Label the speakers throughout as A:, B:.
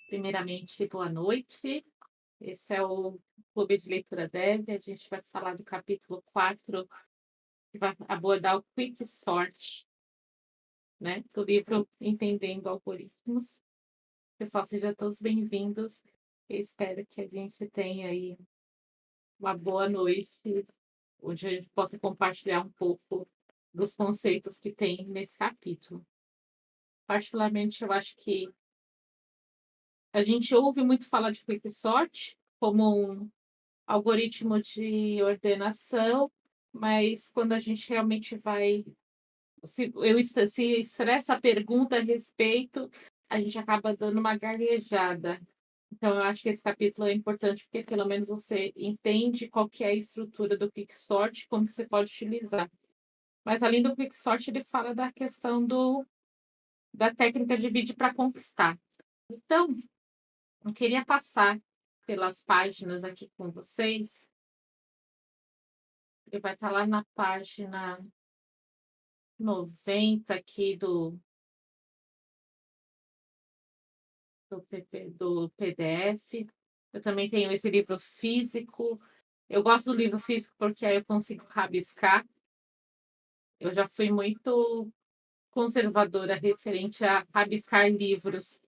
A: Primeiramente, boa noite. Esse é o Clube de Leitura Dev. A gente vai falar do capítulo 4, que vai abordar o Quick Sort, né, do livro Entendendo Algoritmos. Pessoal, sejam todos bem-vindos. Eu espero que a gente tenha aí uma boa noite, onde a gente possa compartilhar um pouco dos conceitos que tem nesse capítulo. Particularmente, eu acho que a gente ouve muito falar de Quicksort como um algoritmo de ordenação, mas quando a gente realmente vai se estressa a pergunta a respeito, a gente acaba dando uma gaguejada. Então eu acho que esse capítulo é importante, porque pelo menos você entende qual que é a estrutura do Quicksort, como que você pode utilizar. Mas além do Quicksort, ele fala da questão da técnica divide para conquistar. Então, eu queria passar pelas páginas aqui com vocês. Ele vai estar lá na página 90 aqui do PDF. Eu também tenho esse livro físico. Eu gosto do livro físico porque aí eu consigo rabiscar. Eu já fui muito conservadora referente a rabiscar livros,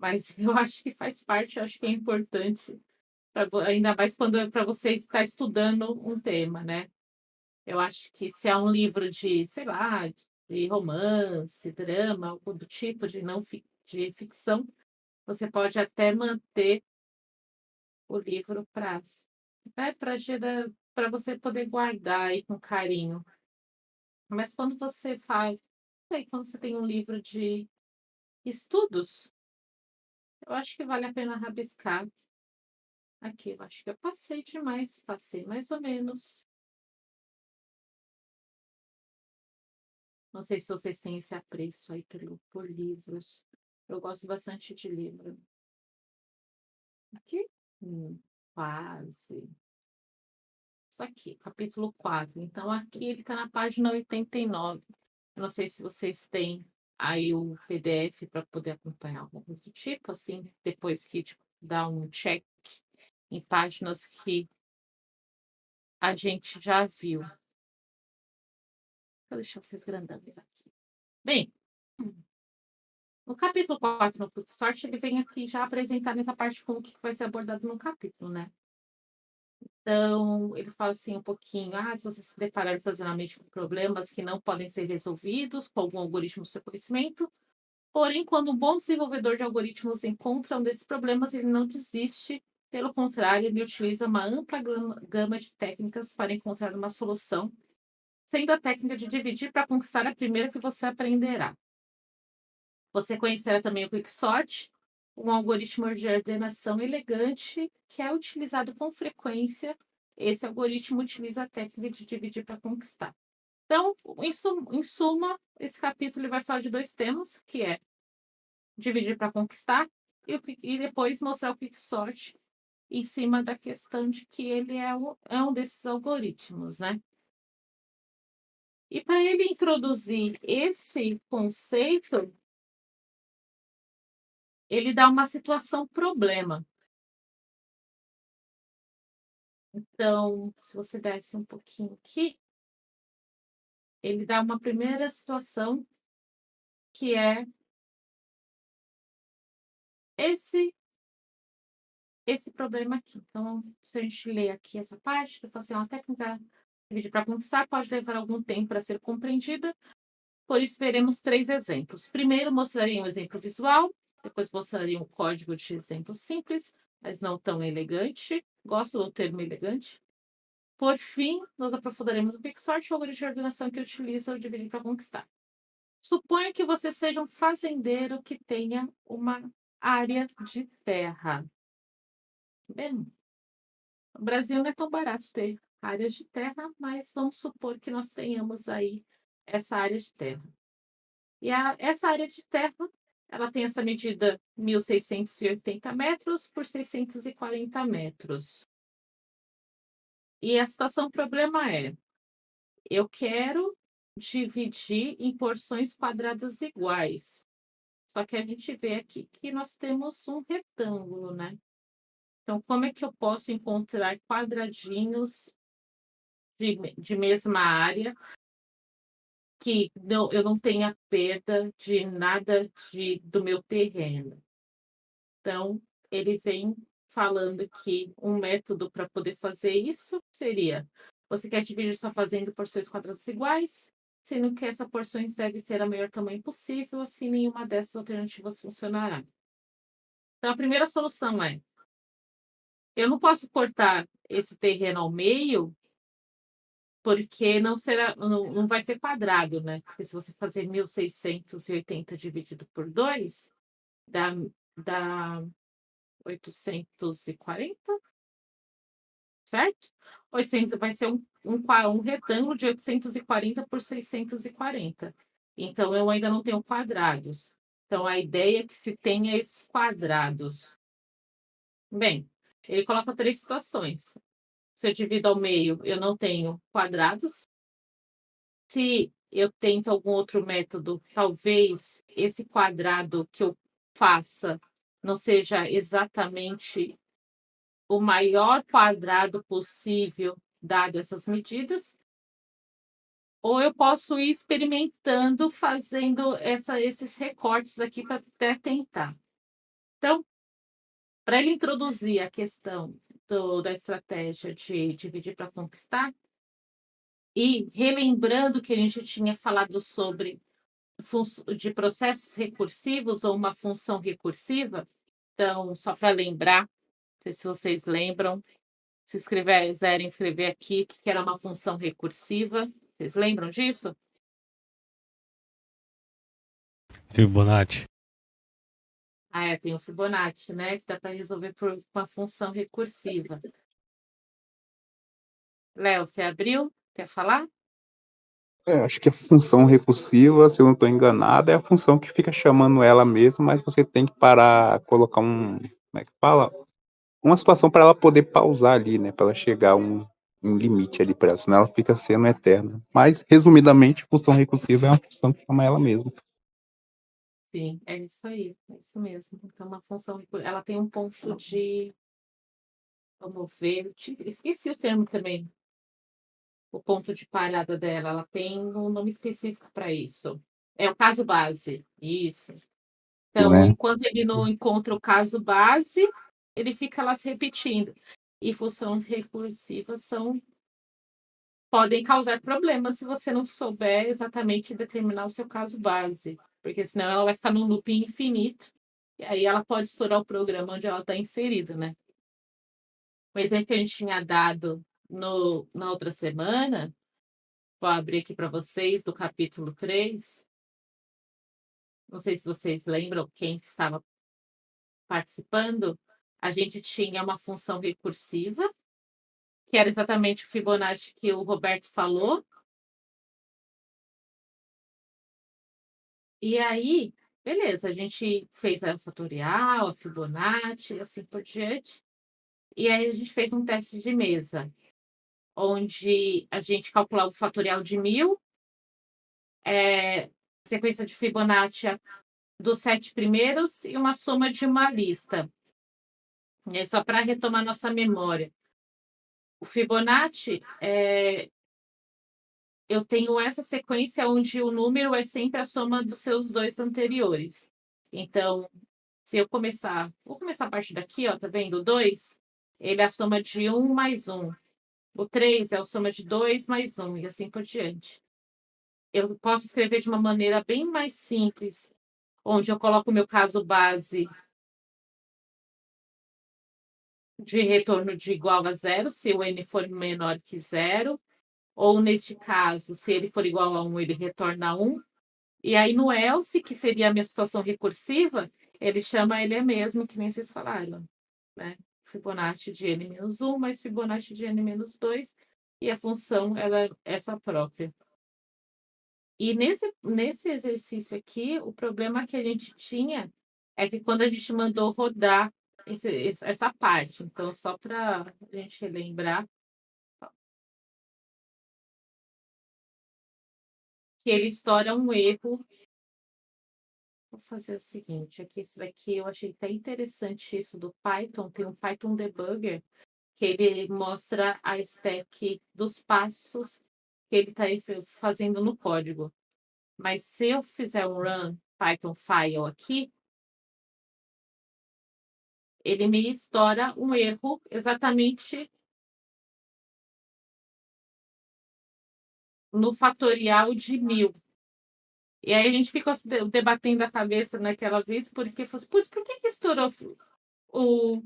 A: mas eu acho que faz parte, eu acho que é importante, ainda mais quando é para você estar estudando um tema, né? Eu acho que se é um livro de, sei lá, de romance, drama, algo do tipo, de não de ficção, você pode até manter o livro para, né, para você poder guardar aí com carinho. Mas quando você faz, sei, quando você tem um livro de estudos, eu acho que vale a pena rabiscar. Aqui, eu acho que eu passei demais, passei mais ou menos. Não sei se vocês têm esse apreço aí por livros. Eu gosto bastante de livro. Aqui? Quase. Isso aqui, capítulo 4. Então, aqui ele está na página 89. Eu não sei se vocês têm aí o PDF para poder acompanhar algum do tipo, assim, depois que tipo, dá um check em páginas que a gente já viu. Vou deixar vocês grandões aqui. Bem, no capítulo 4, no Quick Sort, ele vem aqui já apresentar nessa parte como que vai ser abordado no capítulo, né? Então, ele fala assim um pouquinho, se você se deparar ocasionalmente com problemas que não podem ser resolvidos com algum algoritmo do seu conhecimento, porém, quando um bom desenvolvedor de algoritmos encontra um desses problemas, ele não desiste, pelo contrário, ele utiliza uma ampla gama de técnicas para encontrar uma solução, sendo a técnica de dividir para conquistar a primeira que você aprenderá. Você conhecerá também o Quicksort, um algoritmo de ordenação elegante que é utilizado com frequência. Esse algoritmo utiliza a técnica de dividir para conquistar. Então, em suma, esse capítulo ele vai falar de dois temas, que é dividir para conquistar e depois mostrar o Quicksort em cima da questão de que ele é um desses algoritmos, né? E para ele introduzir esse conceito, ele dá uma situação problema. Então, se você desce um pouquinho aqui, ele dá uma primeira situação que é esse esse problema aqui. Então, se a gente ler aqui essa parte, ele fala assim: "Uma técnica de para conquistar pode levar algum tempo para ser compreendida, por isso veremos 3 exemplos. Primeiro, mostrarei um exemplo visual, depois mostrarei um código de exemplo simples, mas não tão elegante. Gosto do termo elegante. Por fim, nós aprofundaremos o Quicksort, o algoritmo de ordenação que utiliza o dividir para conquistar. Suponha que você seja um fazendeiro que tenha uma área de terra. Bem, no Brasil não é tão barato ter áreas de terra, mas vamos supor que nós tenhamos aí essa área de terra. E essa área de terra, ela tem essa medida 1.680 metros por 640 metros. E a situação problema é, eu quero dividir em porções quadradas iguais. Só que a gente vê aqui que nós temos um retângulo, né. Então como é que eu posso encontrar quadradinhos de mesma área, que não eu não tenha perda de nada do meu terreno? Então, ele vem falando que um método para poder fazer isso seria: você quer dividir sua fazenda em porções quadradas iguais, sendo que essa porções deve ter o maior tamanho possível, assim nenhuma dessas alternativas funcionará. Então a primeira solução é: eu não posso cortar esse terreno ao meio, porque não vai ser quadrado, né, porque se você fazer 1.680 dividido por 2 dá 840. Certo? 800 vai ser um retângulo de 840 por 640. Então eu ainda não tenho quadrados. Então a ideia é que se tenha esses quadrados. Bem, ele coloca 3 situações. Se eu divido ao meio, eu não tenho quadrados. Se eu tento algum outro método, talvez esse quadrado que eu faça não seja exatamente o maior quadrado possível, dado essas medidas, ou eu posso ir experimentando, fazendo esses recortes aqui para até tentar. Então, para ele introduzir a questão da estratégia de dividir para conquistar, e relembrando que a gente tinha falado sobre de processos recursivos ou uma função recursiva, então, só para lembrar, não sei se vocês lembram, se quiserem escrever aqui que era uma função recursiva. Vocês lembram disso?
B: Fibonacci.
A: Ah, é, tem o Fibonacci, né? Que dá para resolver por uma função recursiva. Léo, você abriu? Quer falar?
C: Acho que a função recursiva, se eu não estou enganado, é a função que fica chamando ela mesmo, mas você tem que parar, colocar como é que fala? Uma situação para ela poder pausar ali, né? Para ela chegar a um limite ali para ela, senão ela fica sendo eterna. Mas, resumidamente, função recursiva é uma função que chama ela mesma.
A: Sim, é isso aí, é isso mesmo. Então, uma função, ela tem um ponto de, vamos ver, esqueci o termo também, o ponto de parada dela, ela tem um nome específico para isso. É o caso base, isso. Então,
C: Né?
A: enquanto ele não encontra o caso base, ele fica lá se repetindo. E funções recursivas podem causar problemas se você não souber exatamente determinar o seu caso base, porque senão ela vai ficar num looping infinito, e aí ela pode estourar o programa onde ela está inserida, né? O exemplo que a gente tinha dado na outra semana, vou abrir aqui para vocês, do capítulo 3. Não sei se vocês lembram quem estava participando, a gente tinha uma função recursiva, que era exatamente o Fibonacci que o Roberto falou. E aí, beleza, a gente fez a fatorial, a Fibonacci, assim por diante. E aí a gente fez um teste de mesa, onde a gente calculava o fatorial de 1000, sequência de Fibonacci dos 7 primeiros e uma soma de uma lista. E aí, só para retomar nossa memória. O Fibonacci, eu tenho essa sequência onde o número é sempre a soma dos seus 2 anteriores. Então, se eu começar, vou começar a partir daqui, ó, tá vendo? O 2, ele é a soma de 1 mais 1. O 3 é a soma de 2 mais 1, e assim por diante. Eu posso escrever de uma maneira bem mais simples, onde eu coloco o meu caso base de retorno de igual a zero, se o n for menor que zero, ou neste caso, se ele for igual a 1, ele retorna 1. E aí no else, que seria a minha situação recursiva, ele chama ele mesmo, que nem vocês falaram, né? Fibonacci de n menos 1 mais Fibonacci de n menos 2, e a função ela é essa própria. E nesse exercício aqui, o problema que a gente tinha é que quando a gente mandou rodar essa parte, então só para a gente relembrar, que ele estoura um erro Vou fazer o seguinte, aqui isso daqui eu achei até interessante isso do Python, tem um Python Debugger, que ele mostra a stack dos passos que ele está fazendo no código. Mas se eu fizer um run Python file aqui, ele me estoura um erro exatamente no fatorial de 1000. E aí a gente ficou se debatendo a cabeça naquela vez, porque falou assim, putz, por que estourou o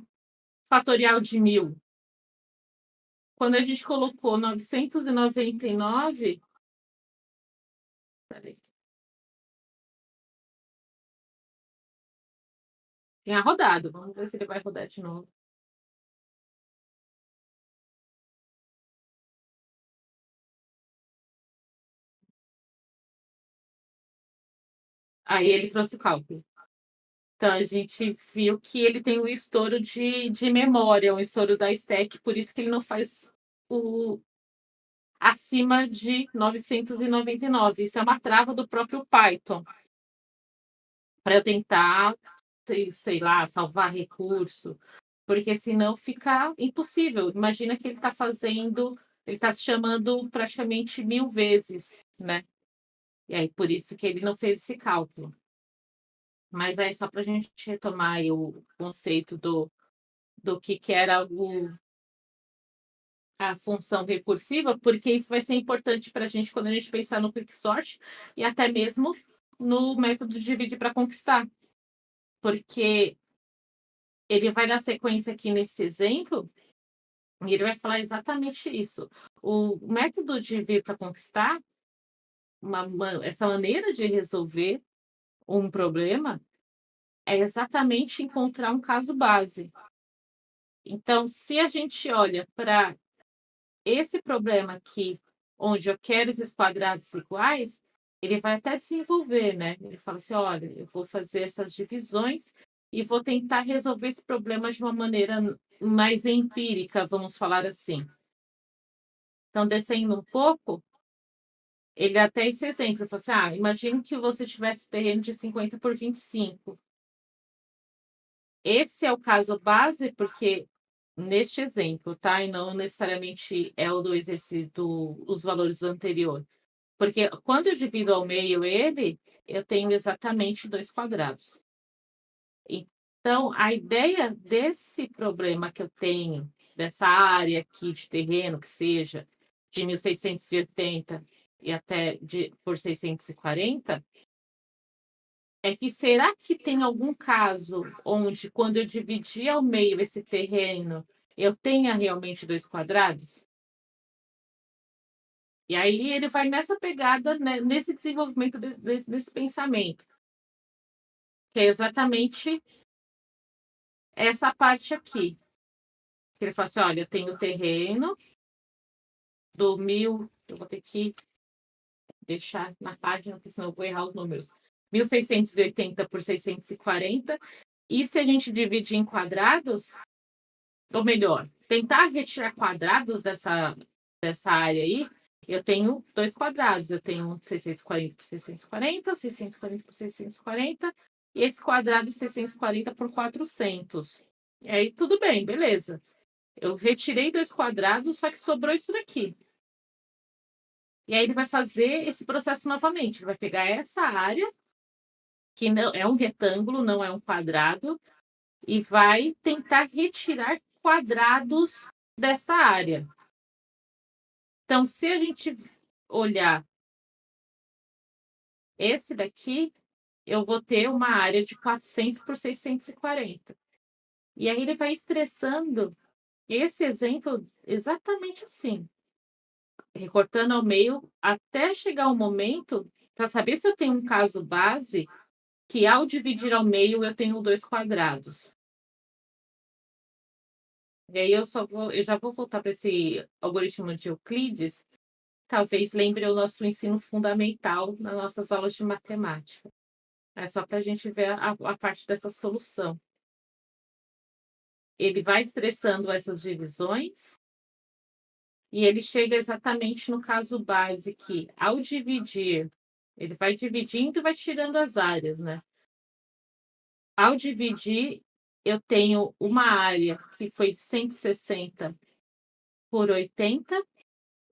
A: fatorial de 1000? Quando a gente colocou 999, peraí, tinha rodado. Vamos ver se ele vai rodar de novo. Aí ele trouxe o cálculo. Então a gente viu que ele tem um estouro de memória, um estouro da stack, por isso que ele não faz o acima de 999. Isso é uma trava do próprio Python. Para eu tentar, sei lá, salvar recurso, porque senão fica impossível. Imagina que ele está fazendo, ele está se chamando praticamente 1000 vezes, né? E aí, por isso que ele não fez esse cálculo. Mas aí, só para a gente retomar aí o conceito do que era a função recursiva, porque isso vai ser importante para a gente quando a gente pensar no quicksort e até mesmo no método de divide para conquistar. Porque ele vai dar sequência aqui nesse exemplo e ele vai falar exatamente isso. O método de vir para conquistar, essa maneira de resolver um problema, é exatamente encontrar um caso base. Então, se a gente olha para esse problema aqui, onde eu quero esses quadrados iguais, ele vai até desenvolver, né? Ele fala assim: olha, eu vou fazer essas divisões e vou tentar resolver esse problema de uma maneira mais empírica, vamos falar assim. Então, descendo um pouco, ele dá até esse exemplo. Ele falou assim: imagine que você tivesse terreno de 50 por 25. Esse é o caso base, porque neste exemplo, tá? E não necessariamente é o do exercício dos valores do anterior. Porque quando eu divido ao meio ele, eu tenho exatamente 2 quadrados. Então, a ideia desse problema que eu tenho, dessa área aqui de terreno, que seja de 1680 e até por 640, é que será que tem algum caso onde, quando eu dividir ao meio esse terreno, eu tenha realmente 2 quadrados? E aí ele vai nessa pegada, né, nesse desenvolvimento desse pensamento, que é exatamente essa parte aqui. Que ele fala assim: olha, eu tenho o terreno do 1000, eu vou ter que deixar na página, porque senão eu vou errar os números. 1680 por 640. E se a gente dividir em quadrados, ou melhor, tentar retirar quadrados dessa área aí, eu tenho 2 quadrados. Eu tenho 640 por 640, 640 por 640, e esse quadrado 640 por 400. E aí, tudo bem, beleza. Eu retirei 2 quadrados, só que sobrou isso daqui. E aí ele vai fazer esse processo novamente. Ele vai pegar essa área, que não é um retângulo, não é um quadrado, e vai tentar retirar quadrados dessa área. Então, se a gente olhar esse daqui, eu vou ter uma área de 400 por 640. E aí ele vai estressando esse exemplo exatamente assim, recortando ao meio até chegar o momento para saber se eu tenho um caso base que, ao dividir ao meio, eu tenho 2 quadrados. E aí eu já vou voltar para esse algoritmo de Euclides, talvez lembre o nosso ensino fundamental nas nossas aulas de matemática. É só para a gente ver a parte dessa solução. Ele vai estressando essas divisões e ele chega exatamente no caso base que, ao dividir, ele vai dividindo e vai tirando as áreas, né? Ao dividir, eu tenho uma área que foi 160 por 80,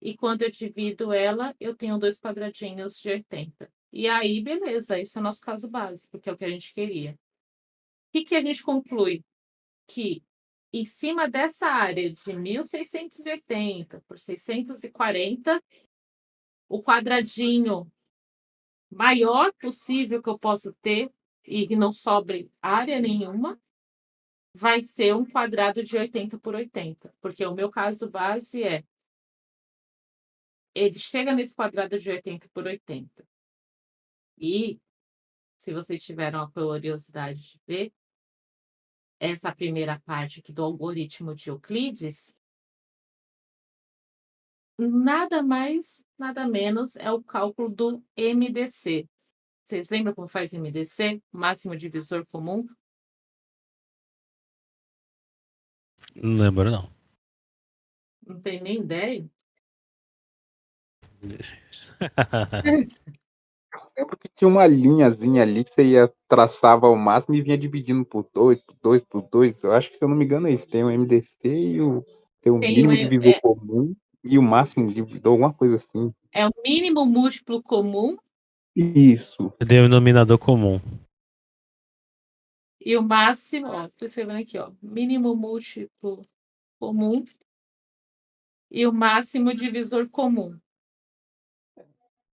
A: e quando eu divido ela, eu tenho 2 quadradinhos de 80. E aí, beleza, esse é o nosso caso básico, que é o que a gente queria. O que que a gente conclui? Que em cima dessa área de 1.680 por 640, o quadradinho maior possível que eu posso ter e que não sobre área nenhuma, vai ser um quadrado de 80 por 80, porque o meu caso base é ele chega nesse quadrado de 80 por 80. E, se vocês tiveram a curiosidade de ver, essa primeira parte aqui do algoritmo de Euclides, nada mais, nada menos é o cálculo do MDC. Vocês lembram como faz MDC? Máximo divisor comum?
B: Não lembro, não.
A: Não tem nem ideia.
C: Lembro que tinha uma linhazinha ali que você ia traçava ao máximo e vinha dividindo por 2, por 2, por 2. Eu acho que, se eu não me engano, é isso. Tem o MDC e tem o
A: Tem
C: mínimo divisor comum e o máximo divisor, alguma coisa assim.
A: é o mínimo múltiplo comum
C: Isso.
B: Denominador comum.
A: e o máximo, ó, tô escrevendo aqui, ó, mínimo múltiplo comum e o máximo divisor comum.
C: Eu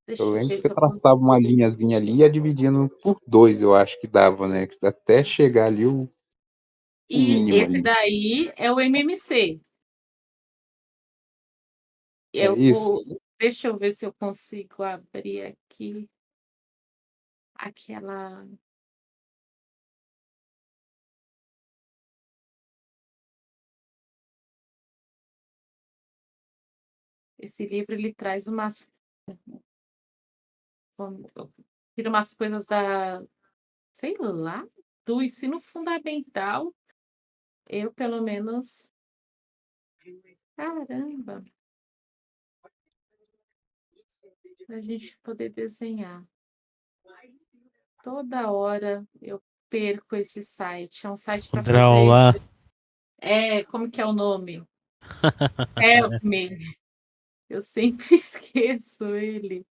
A: Deixa eu
C: lembro
A: ver
C: que você
A: se eu
C: traçava uma linhazinha ali e ia dividindo por 2, eu acho que dava, né? Até chegar ali o
A: E
C: mínimo
A: esse
C: ali.
A: daí é o MMC.
C: É
A: Eu
C: isso?
A: vou deixa eu ver se eu consigo abrir aqui aquela esse livro ele traz umas tira umas coisas da sei lá, do ensino fundamental, eu pelo menos caramba, pra gente poder desenhar. Toda hora eu perco esse site, é um site
B: O
A: para
B: draw
A: fazer
B: lá.
A: como que é o nome? Help Me. Eu sempre esqueço ele.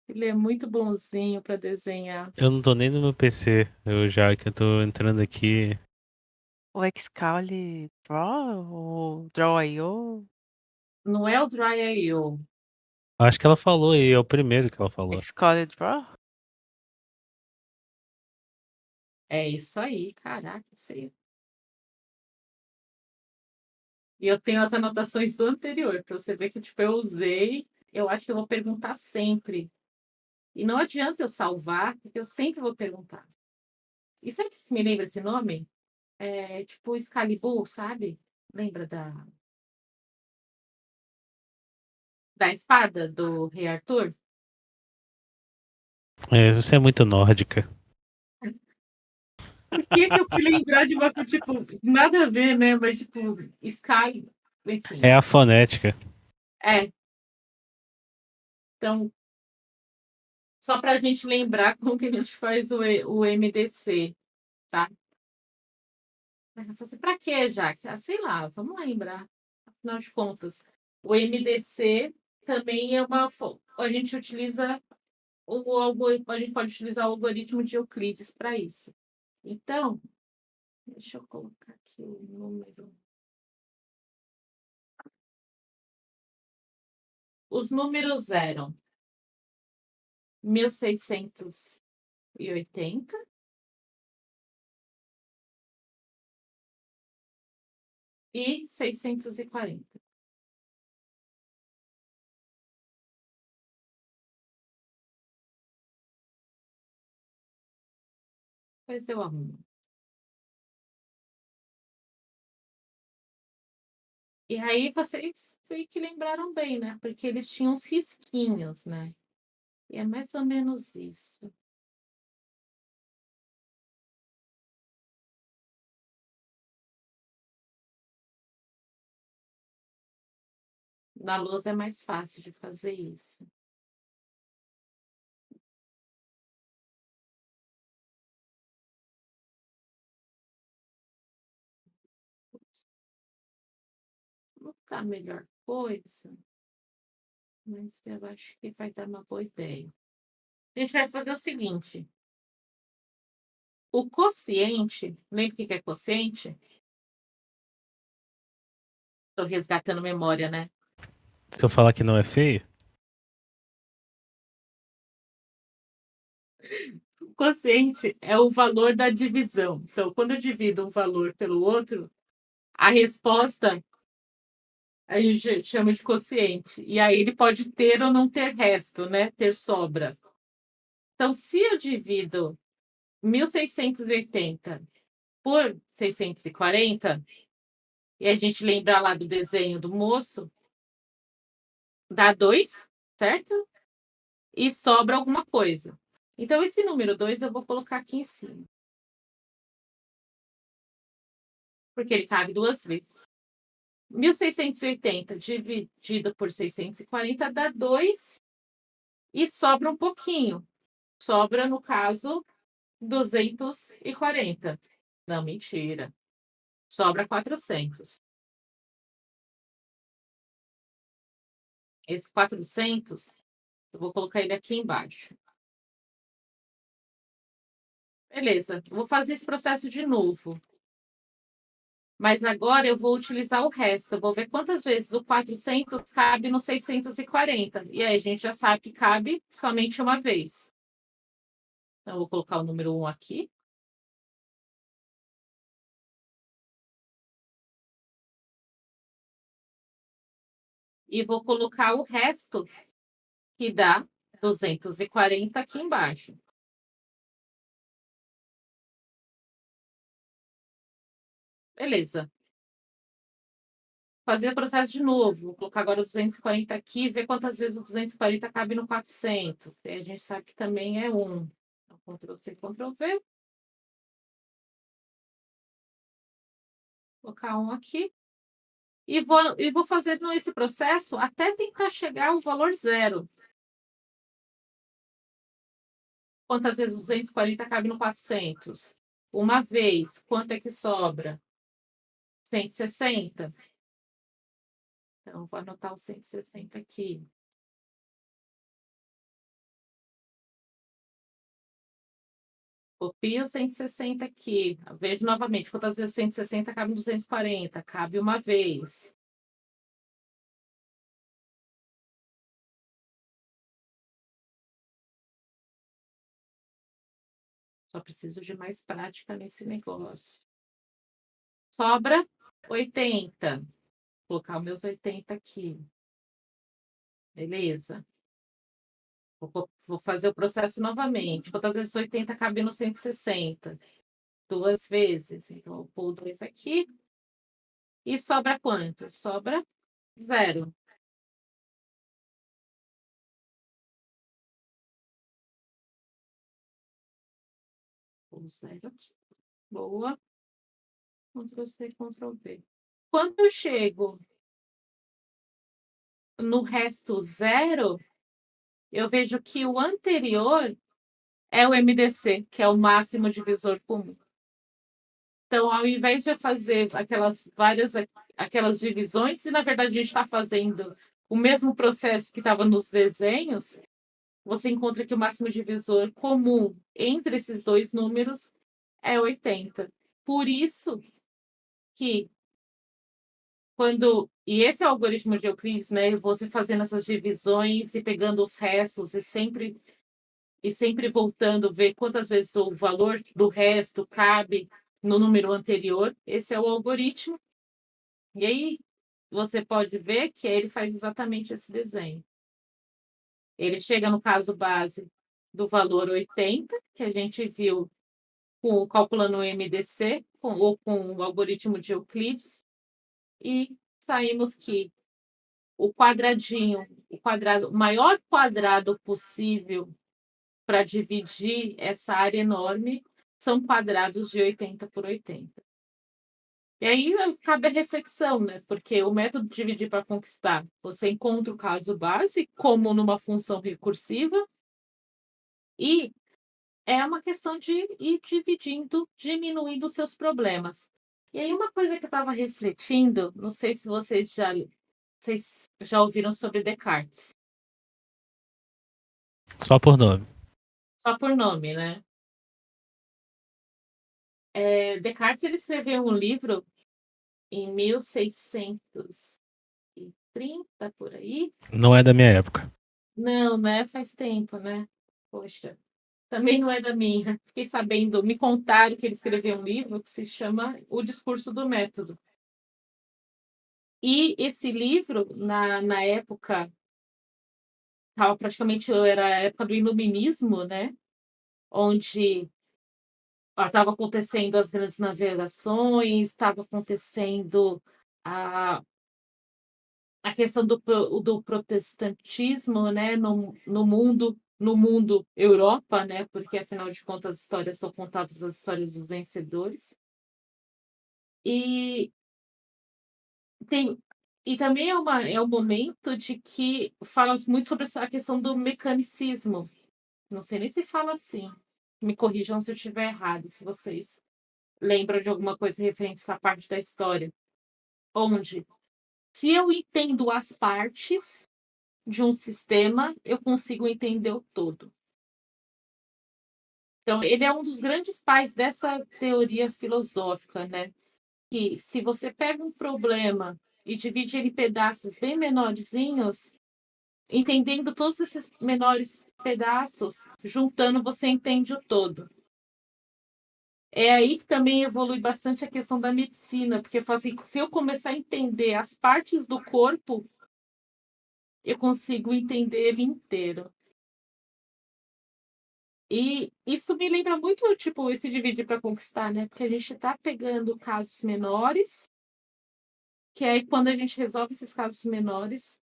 A: Ele é muito bonzinho para desenhar.
B: Eu não tô nem no meu PC. Eu já que eu tô entrando aqui.
D: O Xcalibur Pro, o Draw.io,
A: Não é o Dry.io.
B: Acho que ela falou aí, é o primeiro que ela falou.
D: Xcalibur Pro?
A: É isso aí, caraca, sei. E eu tenho as anotações do anterior, para você ver que tipo, eu usei. Eu acho que eu vou perguntar sempre. E não adianta eu salvar, porque eu sempre vou perguntar. E sabe o que me lembra esse nome? É tipo Excalibur, sabe? Lembra da espada do Rei Arthur?
B: É, você é muito nórdica.
A: Por que que eu fui lembrar de uma coisa, tipo, nada a ver, né? Mas, tipo, Sky,
B: É
A: enfim.
B: a fonética.
A: É, então, só para a gente lembrar como que a gente faz o MDC, tá? Mas eu falei assim, pra quê, Jaque? Ah, sei lá, vamos lembrar. Afinal de contas, o MDC também é a gente utiliza a gente pode utilizar o algoritmo de Euclides para isso. Então, deixa eu colocar aqui o número. Os números eram 1.680 e 640. Pois eu arrumo. E aí vocês meio que lembraram bem, né? Porque eles tinham os risquinhos, né? E é mais ou menos isso. Na lousa é mais fácil de fazer isso. a melhor coisa, mas eu acho que vai dar uma boa ideia. A gente vai fazer o seguinte: o quociente, lembra o que é quociente? Estou resgatando memória, né?
B: Se eu falar que não é feio,
A: O quociente é o valor da divisão. Então, quando eu divido um valor pelo outro, a resposta a gente chama de quociente. E aí ele pode ter ou não ter resto, né? Ter sobra. Então, se eu divido 1680 por 640, e a gente lembra lá do desenho do moço, dá 2, certo? E sobra alguma coisa. Então, esse número 2 eu vou colocar aqui em cima. Porque ele cabe duas vezes. 1680 dividido por 640 dá 2 e sobra um pouquinho. Sobra, no caso, 240. Não, mentira. Sobra 400. Esse 400, eu vou colocar ele aqui embaixo. Beleza, eu vou fazer esse processo de novo. Mas agora eu vou utilizar o resto. Eu vou ver quantas vezes o 400 cabe no 640. E aí a gente já sabe que cabe somente uma vez. Então, eu vou colocar o número 1 aqui. E vou colocar o resto, que dá 240 aqui embaixo. Beleza. Fazer o processo de novo. Vou colocar agora o 240 aqui e ver quantas vezes o 240 cabe no 400. E a gente sabe que também é 1. Então, Ctrl+C, Ctrl+V. Vou colocar 1 aqui. E vou fazer esse processo até tentar chegar ao valor 0. Quantas vezes 240 cabe no 400? Uma vez. Quanto é que sobra? 160. Então, vou anotar o 160 aqui. Copio o 160 aqui. Vejo novamente quantas vezes 160 cabe no 240. Cabe uma vez. Só preciso de mais prática nesse negócio. Sobra 80. Vou colocar os meus 80 aqui. Beleza. Vou fazer o processo novamente. Quantas vezes 80 cabe no 160? 2 vezes. Então, eu vou pôr 2 aqui. E sobra quanto? Sobra 0. Pôr 0 aqui. Boa. Ctrl+C, Ctrl+V. Quando eu chego no resto 0, eu vejo que o anterior é o MDC, que é o máximo divisor comum. Então, ao invés de fazer aquelas divisões, e na verdade a gente está fazendo o mesmo processo que estava nos desenhos, você encontra que o máximo divisor comum entre esses dois números é 80. Por isso que e esse é o algoritmo de Euclides, né? Você fazendo essas divisões e pegando os restos e sempre voltando, ver quantas vezes o valor do resto cabe no número anterior. Esse é o algoritmo. E aí você pode ver que ele faz exatamente esse desenho. Ele chega no caso base do valor 80, que a gente viu calculando o MDC ou com o algoritmo de Euclides, e saímos que o maior quadrado possível para dividir essa área enorme são quadrados de 80 por 80. E aí cabe a reflexão, né? Porque o método de dividir para conquistar, você encontra o caso base como numa função recursiva e é uma questão de ir dividindo, diminuindo os seus problemas. E aí uma coisa que eu estava refletindo, não sei se vocês já ouviram sobre Descartes,
B: Só por nome.
A: só por nome, né. Descartes ele escreveu um livro em 1630 por aí.
B: Não é da minha época.
A: Não, né, faz tempo, né. Poxa, também não é da minha. Fiquei sabendo, me contaram que ele escreveu um livro que se chama O Discurso do Método. E esse livro, na época, estava praticamente era a época do iluminismo, né, onde estava acontecendo as grandes navegações, estava acontecendo a a questão do protestantismo, né, no mundo Europa, né, porque afinal de contas as histórias são contadas as histórias dos vencedores. E tem e também é um momento de que fala muito sobre a questão do mecanicismo. Não sei nem se fala assim. Me corrijam se eu estiver errado, se vocês lembram de alguma coisa referente a essa parte da história. Onde, se eu entendo as partes de um sistema, eu consigo entender o todo. Então, ele é um dos grandes pais dessa teoria filosófica, né? Que se você pega um problema e divide ele em pedaços bem menorzinhos, entendendo todos esses menores pedaços, juntando você entende o todo. É aí que também evolui bastante a questão da medicina, porque fala assim, se eu começar a entender as partes do corpo, eu consigo entender ele inteiro. E isso me lembra muito, tipo, esse dividir para conquistar, né? Porque a gente tá pegando casos menores, que aí quando a gente resolve esses casos menores,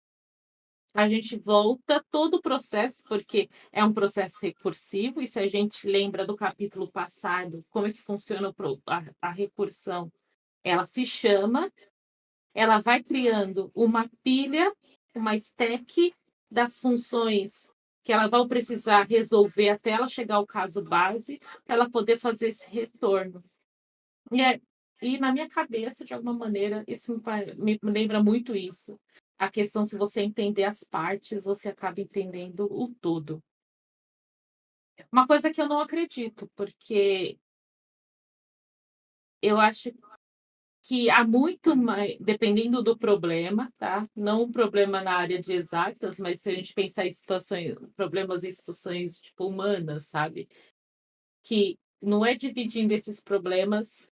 A: a gente volta todo o processo, porque é um processo recursivo, e se a gente lembra do capítulo passado, como é que funciona a recursão, ela se chama, ela vai criando uma pilha, uma stack das funções que ela vai precisar resolver até ela chegar ao caso base, para ela poder fazer esse retorno. E, e na minha cabeça, de alguma maneira, isso me lembra muito isso. A questão, se você entender as partes, você acaba entendendo o todo. Uma coisa que eu não acredito, porque eu acho que há muito mais, dependendo do problema, tá? Não um problema na área de exatas, mas se a gente pensar em situações, problemas em situações tipo humanas, sabe? Que não é dividindo esses problemas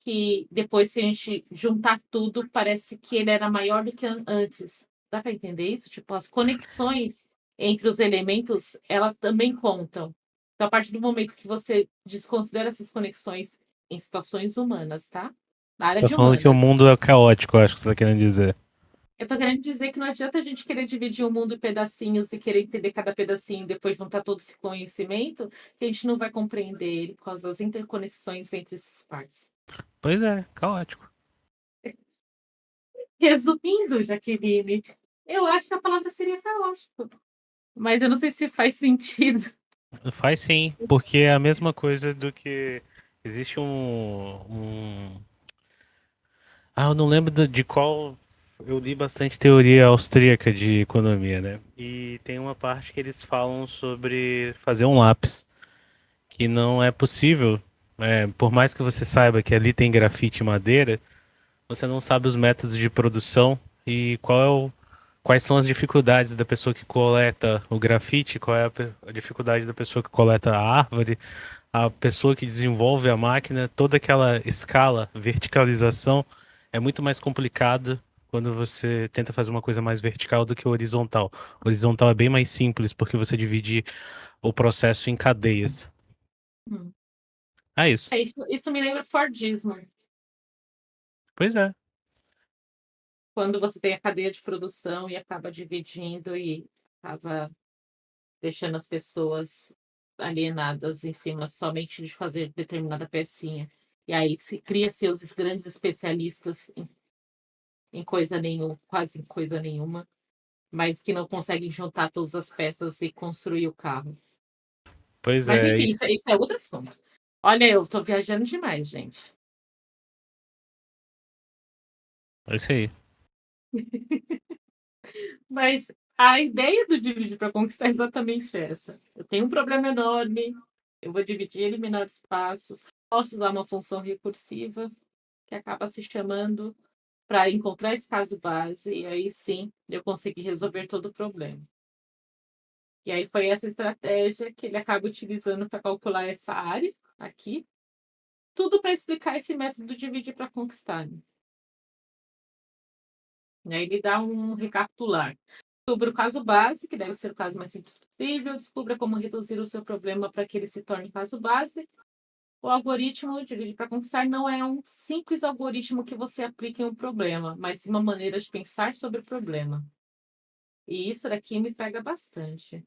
A: que depois que a gente juntar tudo, parece que ele era maior do que antes. Dá para entender isso? Tipo, as conexões entre os elementos, ela também contam. Então, a partir do momento que você desconsidera essas conexões em situações humanas, tá? Na área
B: Você tá
A: de
B: falando que o
A: humanas.
B: mundo é caótico, eu acho que você tá querendo dizer.
A: Eu tô querendo dizer que não adianta a gente querer dividir o mundo em pedacinhos e querer entender cada pedacinho e depois juntar todo esse conhecimento, que a gente não vai compreender ele por causa das interconexões entre essas partes.
B: Pois é, caótico.
A: Resumindo, Jaqueline, eu acho que a palavra seria caótico, mas eu não sei se faz sentido.
B: Faz sim, porque é a mesma coisa do que existe Ah, eu não lembro de qual. Eu li bastante teoria austríaca de economia, né? E tem uma parte que eles falam sobre fazer um lápis, que não é possível. Por mais que você saiba que ali tem grafite e madeira, você não sabe os métodos de produção e quais são as dificuldades da pessoa que coleta o grafite, qual é a dificuldade da pessoa que coleta a árvore, a pessoa que desenvolve a máquina, toda aquela escala, verticalização, é muito mais complicado quando você tenta fazer uma coisa mais vertical do que horizontal. Horizontal é bem mais simples porque você divide o processo em cadeias.
A: Hum.
B: É isso.
A: Isso me lembra Fordismo,
B: Pois é.
A: quando você tem a cadeia de produção e acaba dividindo e acaba deixando as pessoas alienadas em cima somente de fazer determinada pecinha. E aí se cria seus grandes especialistas em coisa nenhuma, quase em coisa nenhuma, mas que não conseguem juntar todas as peças e construir o carro.
B: Pois
A: Mas
B: é.
A: enfim, isso é outro assunto. Olha, eu tô viajando demais, gente.
B: É isso aí.
A: Mas a ideia do dividir para conquistar é exatamente essa. Eu tenho um problema enorme, eu vou dividir ele em menores passos, posso usar uma função recursiva que acaba se chamando para encontrar esse caso base, e aí sim eu consegui resolver todo o problema. E aí foi essa estratégia que ele acaba utilizando para calcular essa área aqui, tudo para explicar esse método de dividir para conquistar. Né? E aí ele dá um recapitular. Descubra o caso base, que deve ser o caso mais simples possível. Descubra como reduzir o seu problema para que ele se torne caso base. O algoritmo dividir para conquistar não é um simples algoritmo que você aplica em um problema, mas sim uma maneira de pensar sobre o problema. E isso daqui me pega bastante.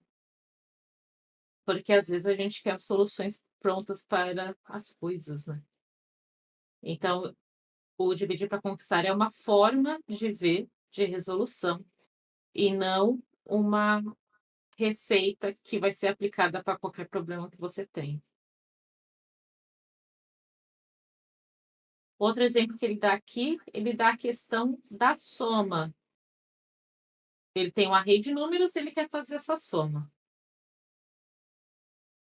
A: Porque às vezes a gente quer soluções prontas para as coisas, né? Então, o dividir para conquistar é uma forma de ver de resolução e não uma receita que vai ser aplicada para qualquer problema que você tem. Outro exemplo que ele dá aqui, ele dá a questão da soma. Ele tem um array de números e ele quer fazer essa soma.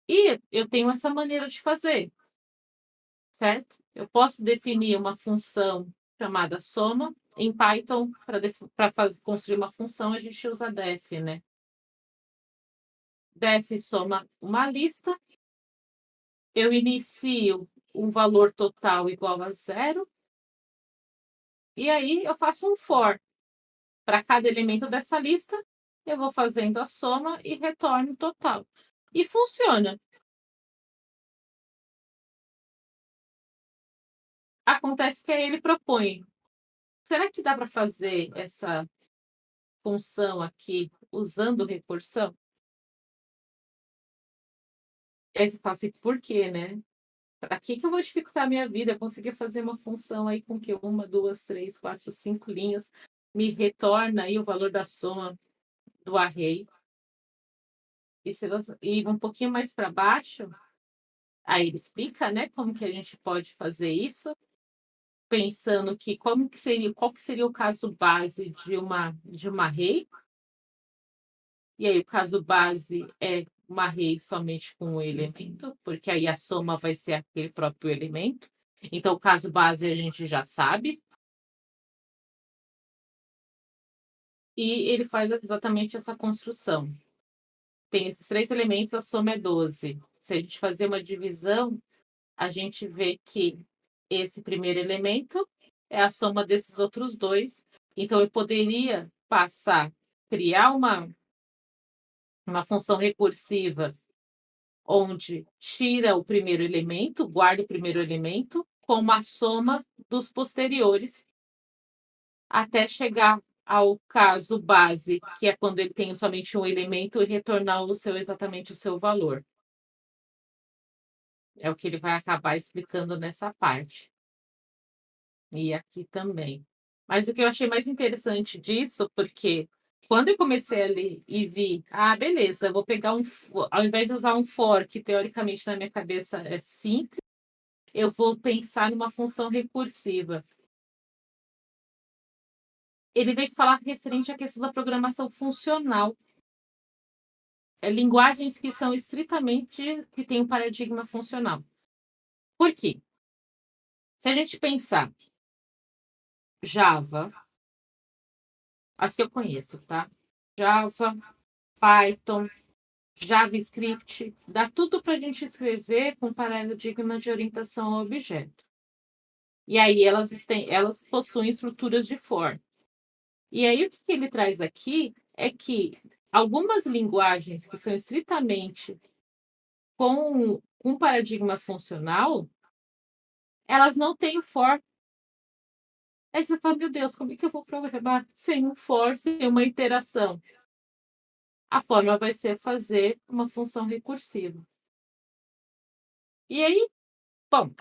A: E eu tenho essa maneira de fazer, certo? Eu posso definir uma função chamada soma. Em Python, para construir uma função, a gente usa def, né? Def soma uma lista. Eu inicio um valor total igual a 0. E aí eu faço um for. Para cada elemento dessa lista, eu vou fazendo a soma e retorno o total. E funciona. Acontece que aí ele propõe: será que dá para fazer essa função aqui usando recursão? E aí você fala assim, por quê, né? Para que eu vou dificultar a minha vida? Eu conseguir fazer uma função aí com que 1, 2, 3, 4, 5 linhas me retorna aí o valor da soma do array. E um pouquinho mais para baixo, aí ele explica, né, como que a gente pode fazer isso, pensando que qual que seria o caso base de uma array. E aí o caso base é uma array somente com um elemento, porque aí a soma vai ser aquele próprio elemento. Então o caso base a gente já sabe. E ele faz exatamente essa construção. Tem esses 3 elementos, a soma é 12. Se a gente fazer uma divisão, a gente vê que esse primeiro elemento é a soma desses outros 2. Então, eu poderia criar uma função recursiva onde tira o primeiro elemento, guarda o primeiro elemento, com uma soma dos posteriores, até chegar ao caso base, que é quando ele tem somente um elemento, e retornar exatamente o seu valor. É o que ele vai acabar explicando nessa parte. E aqui também. Mas o que eu achei mais interessante disso, porque quando eu comecei a ler e vi, beleza, eu vou pegar ao invés de usar um for, que teoricamente na minha cabeça é simples, eu vou pensar numa função recursiva. Ele veio falar referente à questão da programação funcional. Linguagens que são estritamente, que têm um paradigma funcional. Por quê? Se a gente pensar Java, as que eu conheço, tá? Java, Python, JavaScript, dá tudo para a gente escrever com paradigma de orientação ao objeto. E aí elas possuem estruturas de for. E aí o que ele traz aqui é que algumas linguagens que são estritamente com um paradigma funcional, elas não têm o for. Aí você fala, meu Deus, como é que eu vou programar sem um for, sem uma iteração? A forma vai ser fazer uma função recursiva. E aí, bom,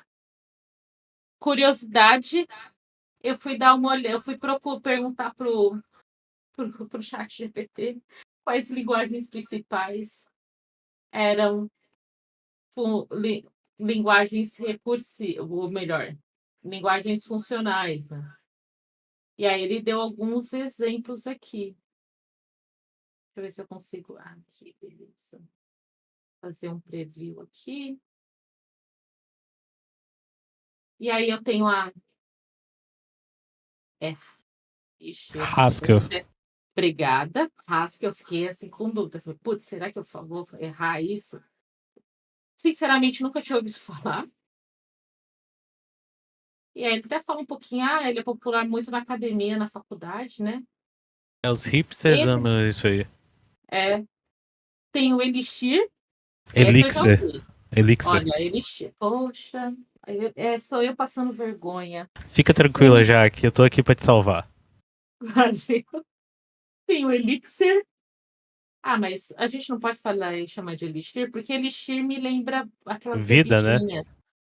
A: curiosidade, eu fui dar uma olhada, eu fui perguntar pro chat GPT quais linguagens principais eram linguagens recursivas, ou melhor, linguagens funcionais, né? E aí ele deu alguns exemplos aqui. Deixa eu ver se eu consigo. Aqui, beleza. Fazer um preview aqui. E aí eu tenho a. Ixi, eu não
B: Haskell.
A: sei. Obrigada. Haskell, eu fiquei assim com dúvida. Falei, putz, será que eu vou errar isso? Sinceramente, nunca tinha ouvido falar. E aí ele até fala um pouquinho, ele é popular muito na academia, na faculdade, né?
B: Os hipsters
A: Ele
B: amam isso aí.
A: tem o Elixir, essa eu já
B: Elixir.
A: ouvi.
B: Elixir.
A: Olha, Elixir, poxa, sou eu passando vergonha.
B: Fica tranquila, Jaque. Eu tô aqui pra te salvar.
A: Valeu. Tem o Elixir. Mas a gente não pode falar e chamar de Elixir, porque Elixir me lembra aquelas
B: Vida, né?
A: bebidinhas.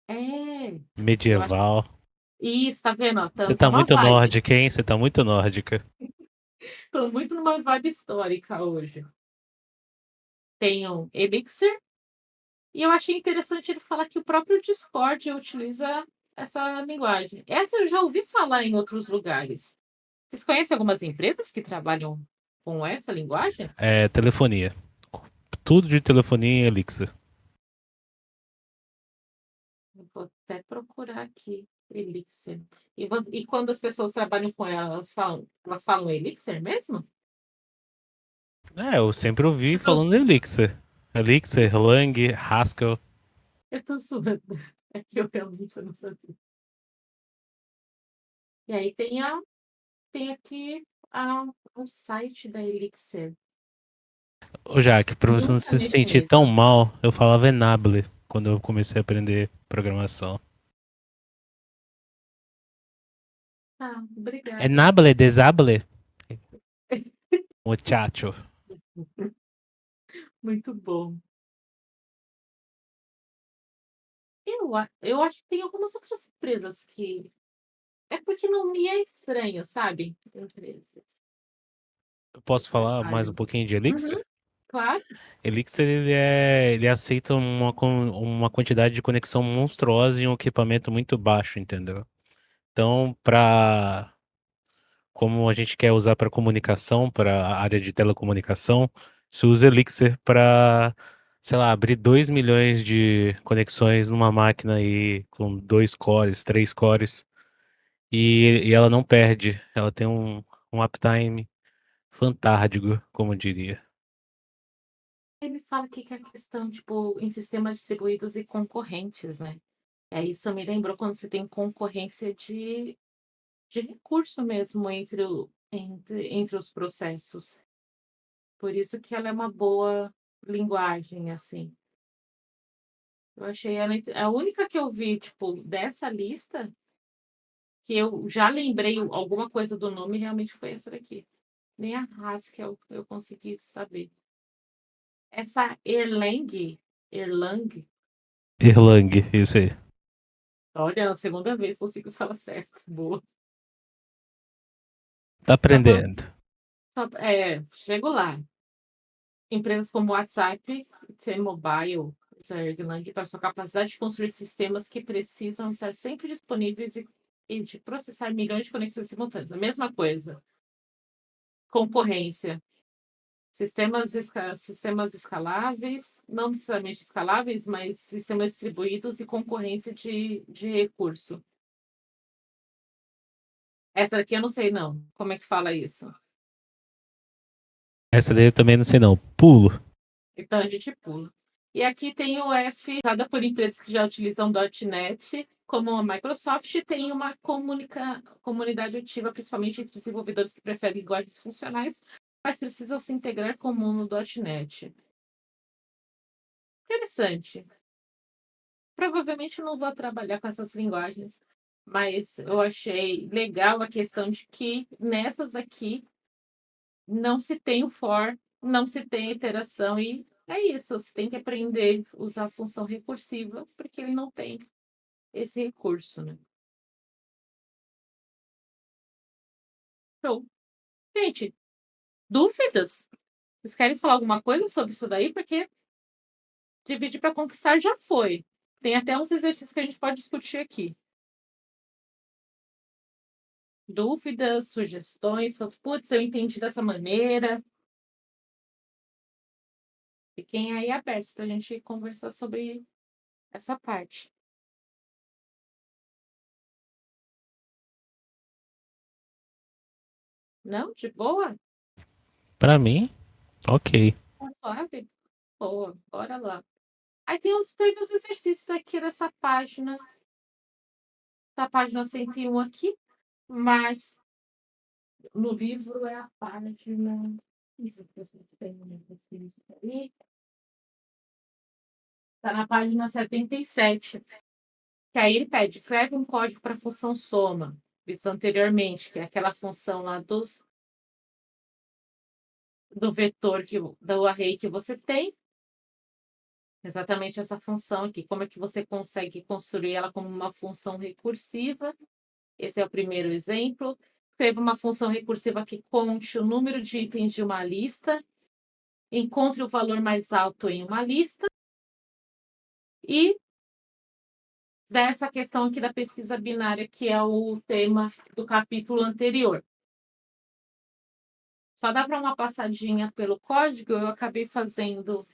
A: Eu acho.
B: Medieval.
A: Isso, tá vendo? Ó,
B: Você
A: tá
B: tá
A: uma
B: muito
A: vibe.
B: nórdica, hein? Você tá muito nórdica.
A: Tô muito numa vibe histórica hoje. Tem o Elixir. E eu achei interessante ele falar que o próprio Discord utiliza essa linguagem. Essa eu já ouvi falar em outros lugares. Vocês conhecem algumas empresas que trabalham com essa linguagem?
B: É, telefonia. Tudo de telefonia em Elixir.
A: Eu vou até procurar aqui, Elixir. E quando as pessoas trabalham com ela, elas falam Elixir mesmo?
B: Eu sempre ouvi
A: Eu tô,
B: falando Elixir. Elixir, Lang, Haskell.
A: eu tô zoando. É que eu realmente não sabia. E aí tem aqui o site da Elixir.
B: Ô, Jaque, pra você não
A: Nunca
B: se
A: mexi
B: sentir
A: nele.
B: tão mal, eu falava Enable quando eu comecei a aprender programação.
A: Obrigada.
B: Enable, desable? Muchacho.
A: Muito bom. Eu acho que tem algumas outras empresas que. É porque não me é estranho, sabe? Empresas.
B: Eu posso falar mais um
A: Trabalham.
B: pouquinho de
A: Uhum,
B: Elixir?
A: claro.
B: Elixir, ele aceita uma quantidade de conexão monstruosa em um equipamento muito baixo, entendeu? Então, como a gente quer usar para comunicação, para a área de telecomunicação, se usa Elixir para, sei lá, abrir 2 milhões de conexões numa máquina aí com 2 cores, 3 cores, e ela não perde, ela tem um uptime fantástico, como eu diria.
A: Ele fala que é questão, tipo, em sistemas distribuídos e concorrentes, né? Isso me lembrou quando você tem concorrência de recurso mesmo entre os processos. Por isso que ela é uma boa linguagem, assim. Eu achei ela a única que eu vi, tipo, dessa lista, que eu já lembrei alguma coisa do nome, realmente foi essa daqui. Nem a Haskell eu consegui saber. Essa Erlang,
B: Erlang, isso aí.
A: olha, é a segunda vez que consigo falar certo. Boa.
B: Tá
A: Tá falando,
B: aprendendo.
A: chego lá. Empresas como WhatsApp, T-Mobile, usa Erlang para sua capacidade de construir sistemas que precisam estar sempre disponíveis e de processar milhões de conexões simultâneas. A mesma coisa. Concorrência. Sistemas escaláveis, não necessariamente escaláveis, mas sistemas distribuídos e concorrência de recurso. Essa daqui eu não sei, não. Como é que fala isso?
B: Essa daí eu também não sei não. Pulo.
A: Então a gente pula. E aqui tem o F, usada por empresas que já utilizam .NET, como a Microsoft, tem uma comunidade ativa, principalmente entre desenvolvedores que preferem linguagens funcionais, mas precisam se integrar com o mundo .NET. Interessante. Provavelmente eu não vou trabalhar com essas linguagens, mas eu achei legal a questão de que nessas aqui não se tem o for, não se tem a iteração e é isso, você tem que aprender a usar a função recursiva, porque ele não tem esse recurso, né? Show. Gente, dúvidas? Vocês querem falar alguma coisa sobre isso daí? Porque dividir para conquistar já foi. Tem até uns exercícios que a gente pode discutir aqui. Dúvidas, sugestões? Fala assim, putz, eu entendi dessa maneira. Fiquem aí abertos para a gente conversar sobre essa parte. Não? De boa?
B: Pra mim, ok.
A: Tá suave? Boa, bora lá. Aí teve os exercícios aqui nessa página, da página 101 aqui, mas no livro é a página. Não sei se vocês têm um exercício ali. Está na página 77. Que aí ele pede, escreve um código para a função soma, visto anteriormente, que é aquela função lá do vetor, do array que você tem. Exatamente essa função aqui. Como é que você consegue construir ela como uma função recursiva? Esse é o primeiro exemplo. Escreva uma função recursiva que conte o número de itens de uma lista, encontre o valor mais alto em uma lista e dessa questão aqui da pesquisa binária, que é o tema do capítulo anterior. Só dá para uma passadinha pelo código, eu acabei fazendo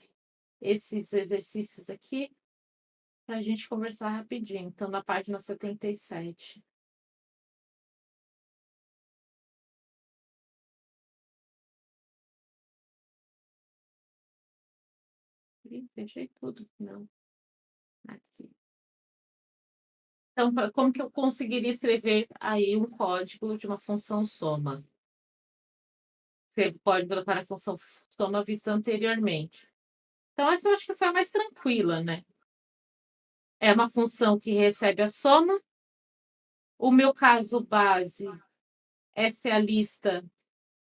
A: esses exercícios aqui para a gente conversar rapidinho. Então, na página 77. Ih, fechei tudo. Não. Aqui. Então, como que eu conseguiria escrever aí um código de uma função soma? Escrevo código para a função soma vista anteriormente. Então, essa eu acho que foi a mais tranquila, né? É uma função que recebe a soma. O meu caso base, essa é a lista,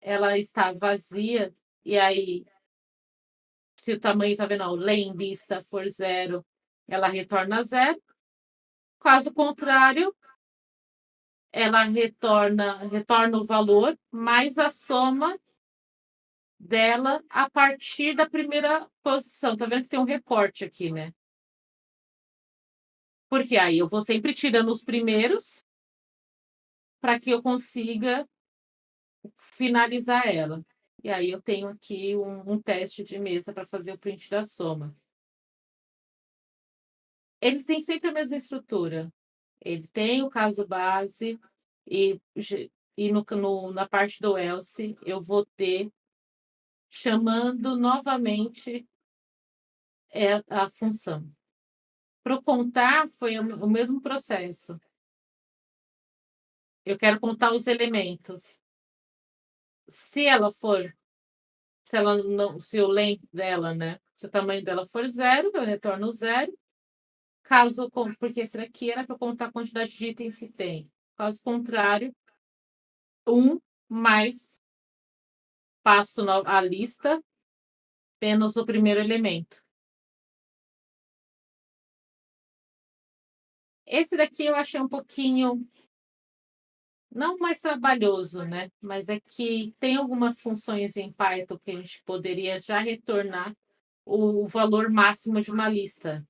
A: ela está vazia. E aí, se o tamanho, tá vendo? O len lista for 0, ela retorna 0. Caso contrário, ela retorna o valor mais a soma dela a partir da primeira posição. Tá vendo que tem um recorte aqui, né? Porque aí eu vou sempre tirando os primeiros para que eu consiga finalizar ela. E aí eu tenho aqui um teste de mesa para fazer o print da soma. Ele tem sempre a mesma estrutura. Ele tem o caso base e na parte do else eu vou ter chamando novamente a função. Para o contar foi o mesmo processo. Eu quero contar os elementos. Se o length dela, né? Se o tamanho dela for 0, eu retorno 0. Porque esse daqui era para contar a quantidade de itens que tem. Caso contrário, 1 mais passo a lista menos o primeiro elemento. Esse daqui eu achei um pouquinho, não mais trabalhoso, né? Mas é que tem algumas funções em Python que a gente poderia já retornar o valor máximo de uma lista.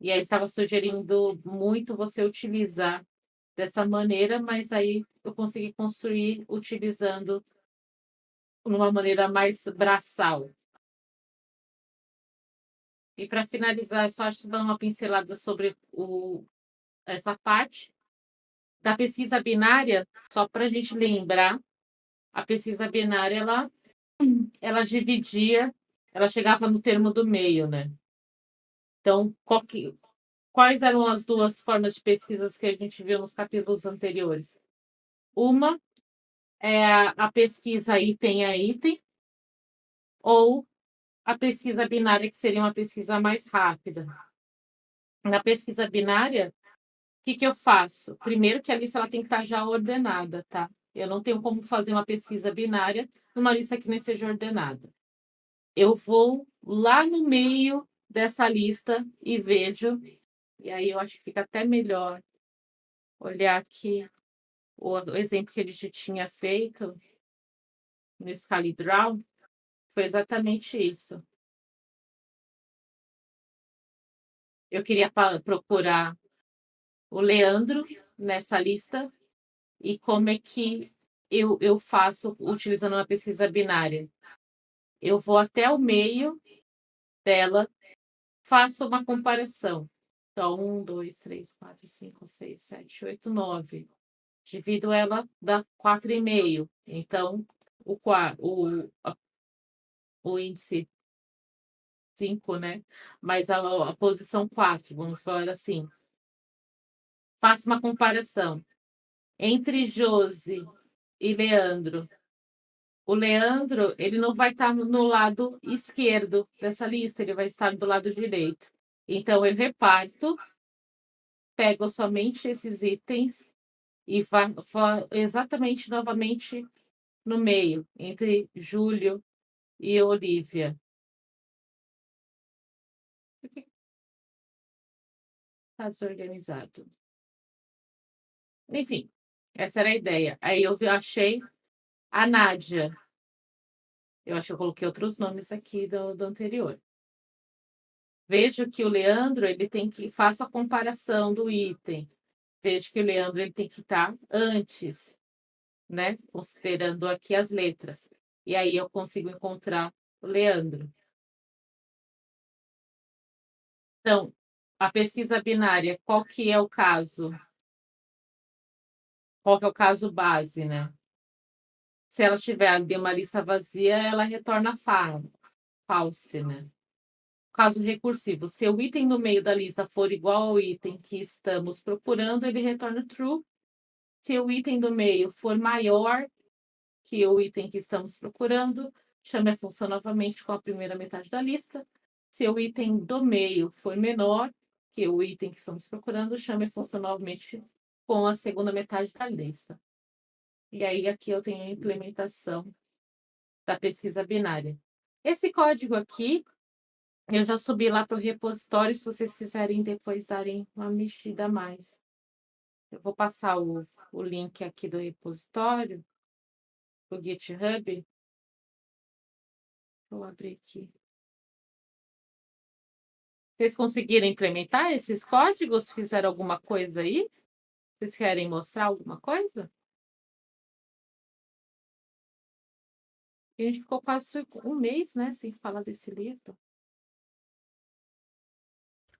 A: E aí ele estava sugerindo muito você utilizar dessa maneira, mas aí eu consegui construir utilizando uma maneira mais braçal. E para finalizar, eu só acho que dar uma pincelada sobre essa parte da pesquisa binária, só para a gente lembrar, a pesquisa binária ela dividia, ela chegava no termo do meio, né? Então, quais eram as duas formas de pesquisas que a gente viu nos capítulos anteriores? Uma é a pesquisa item a item, ou a pesquisa binária, que seria uma pesquisa mais rápida. Na pesquisa binária, o que eu faço? Primeiro que a lista ela tem que estar já ordenada, tá? Eu não tenho como fazer uma pesquisa binária numa lista que não seja ordenada. Eu vou lá no meio dessa lista e vejo, e aí eu acho que fica até melhor olhar aqui o exemplo que ele já tinha feito no ScaleDraw, foi exatamente isso. Eu queria procurar o Leandro nessa lista e como é que eu faço utilizando uma pesquisa binária. Eu vou até o meio dela, faço uma comparação. Então, 1, 2, 3, 4, 5, 6, 7, 8, 9. Divido ela, dá 4,5. Então, o índice 5, né? Mas a posição 4, vamos falar assim. Faço uma comparação entre Josi e Leandro. O Leandro, ele não vai estar no lado esquerdo dessa lista, ele vai estar do lado direito. Então, eu reparto, pego somente esses itens e vá exatamente novamente no meio, entre Júlio e Olivia. Por que está desorganizado? Enfim, essa era a ideia. Aí eu achei a Nádia. Eu acho que eu coloquei outros nomes aqui do anterior. Vejo que o Leandro, ele tem que faça a comparação do item. Vejo que o Leandro ele tem que estar antes, né? Considerando aqui as letras. E aí eu consigo encontrar o Leandro. Então, a pesquisa binária, qual que é o caso? Qual que é o caso base, né? Se ela tiver ali uma lista vazia, ela retorna false, né? Caso recursivo, se o item no meio da lista for igual ao item que estamos procurando, ele retorna true. Se o item do meio for maior que o item que estamos procurando, chame a função novamente com a primeira metade da lista. Se o item do meio for menor que o item que estamos procurando, chame a função novamente com a segunda metade da lista. E aí aqui eu tenho a implementação da pesquisa binária. Esse código aqui, eu já subi lá para o repositório, se vocês quiserem depois darem uma mexida a mais. Eu vou passar o link aqui do repositório, do GitHub. Vou abrir aqui. Vocês conseguiram implementar esses códigos? Fizeram alguma coisa aí? Vocês querem mostrar alguma coisa? A gente ficou quase um mês, né, sem falar desse livro.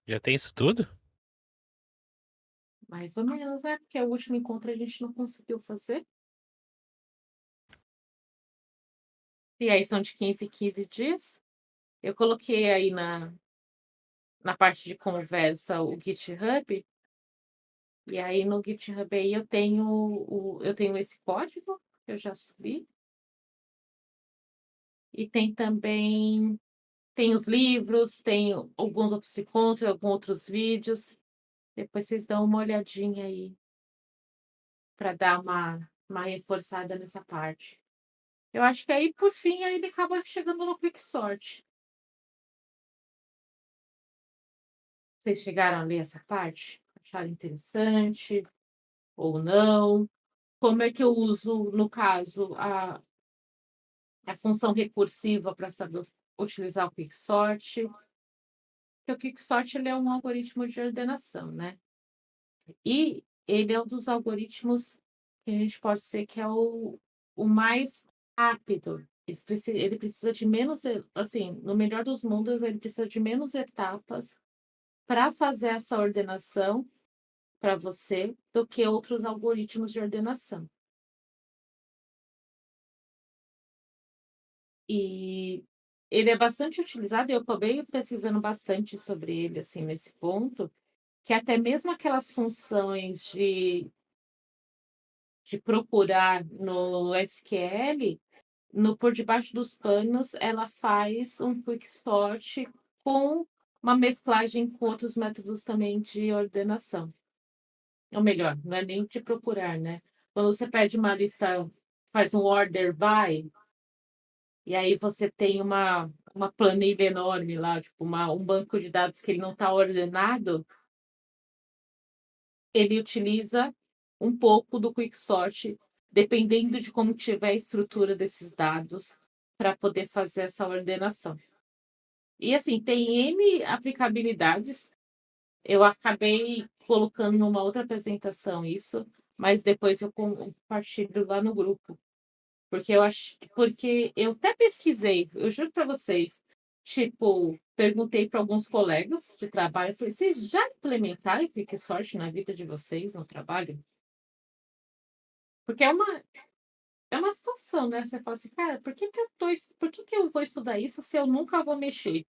B: Já tem isso tudo?
A: Mais ou menos, é porque o último encontro a gente não conseguiu fazer. E aí são de 15 em 15 dias. Eu coloquei aí na parte de conversa o GitHub. E aí no GitHub aí eu tenho esse código que eu já subi. E tem também os livros, tem alguns outros encontros, alguns outros vídeos. Depois vocês dão uma olhadinha aí para dar uma reforçada nessa parte. Eu acho que aí, por fim, aí ele acaba chegando no Quicksort. Vocês chegaram a ler essa parte? Acharam interessante ou não? Como é que eu uso, no caso, a função recursiva para saber utilizar o Quicksort? Porque o Quicksort ele é um algoritmo de ordenação, né? E ele é um dos algoritmos que a gente pode dizer que é o mais rápido. Ele precisa de menos, assim, no melhor dos mundos, ele precisa de menos etapas para fazer essa ordenação para você do que outros algoritmos de ordenação. E ele é bastante utilizado, e eu acabei pesquisando bastante sobre ele, assim, nesse ponto, que até mesmo aquelas funções de procurar no SQL, por debaixo dos panos, ela faz um quicksort com uma mesclagem com outros métodos também de ordenação. Ou melhor, não é nem de procurar, né? Quando você pede uma lista, faz um order by, e aí você tem uma planilha enorme lá, tipo um banco de dados que ele não está ordenado, ele utiliza um pouco do quicksort, dependendo de como tiver a estrutura desses dados, para poder fazer essa ordenação. E assim, tem N aplicabilidades. Eu acabei colocando numa outra apresentação isso, mas depois eu compartilho lá no grupo. Porque eu até pesquisei, eu juro para vocês, tipo, perguntei para alguns colegas de trabalho, eu falei: "Vocês já implementaram Quicksorte na vida de vocês, no trabalho?" Porque é uma situação, né, você fala assim: "Cara, por que que eu vou estudar isso se eu nunca vou mexer?"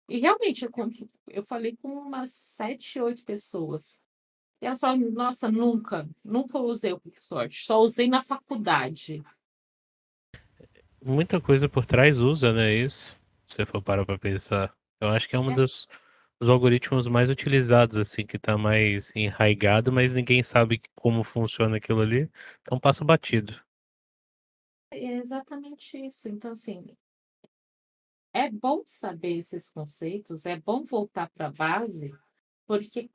A: E realmente eu falei com umas 7, 8 pessoas, e elas falaram: "Nossa, nunca usei o Quicksorte, só usei na faculdade."
B: Muita coisa por trás usa, né? Isso. Se você for parar pra pensar. Eu acho que é um
A: É,
B: dos algoritmos mais utilizados, assim, que tá mais enraigado, mas ninguém sabe como funciona aquilo ali. Então passa batido.
A: é exatamente isso. Então, assim, é bom saber esses conceitos, é bom voltar para a base, porque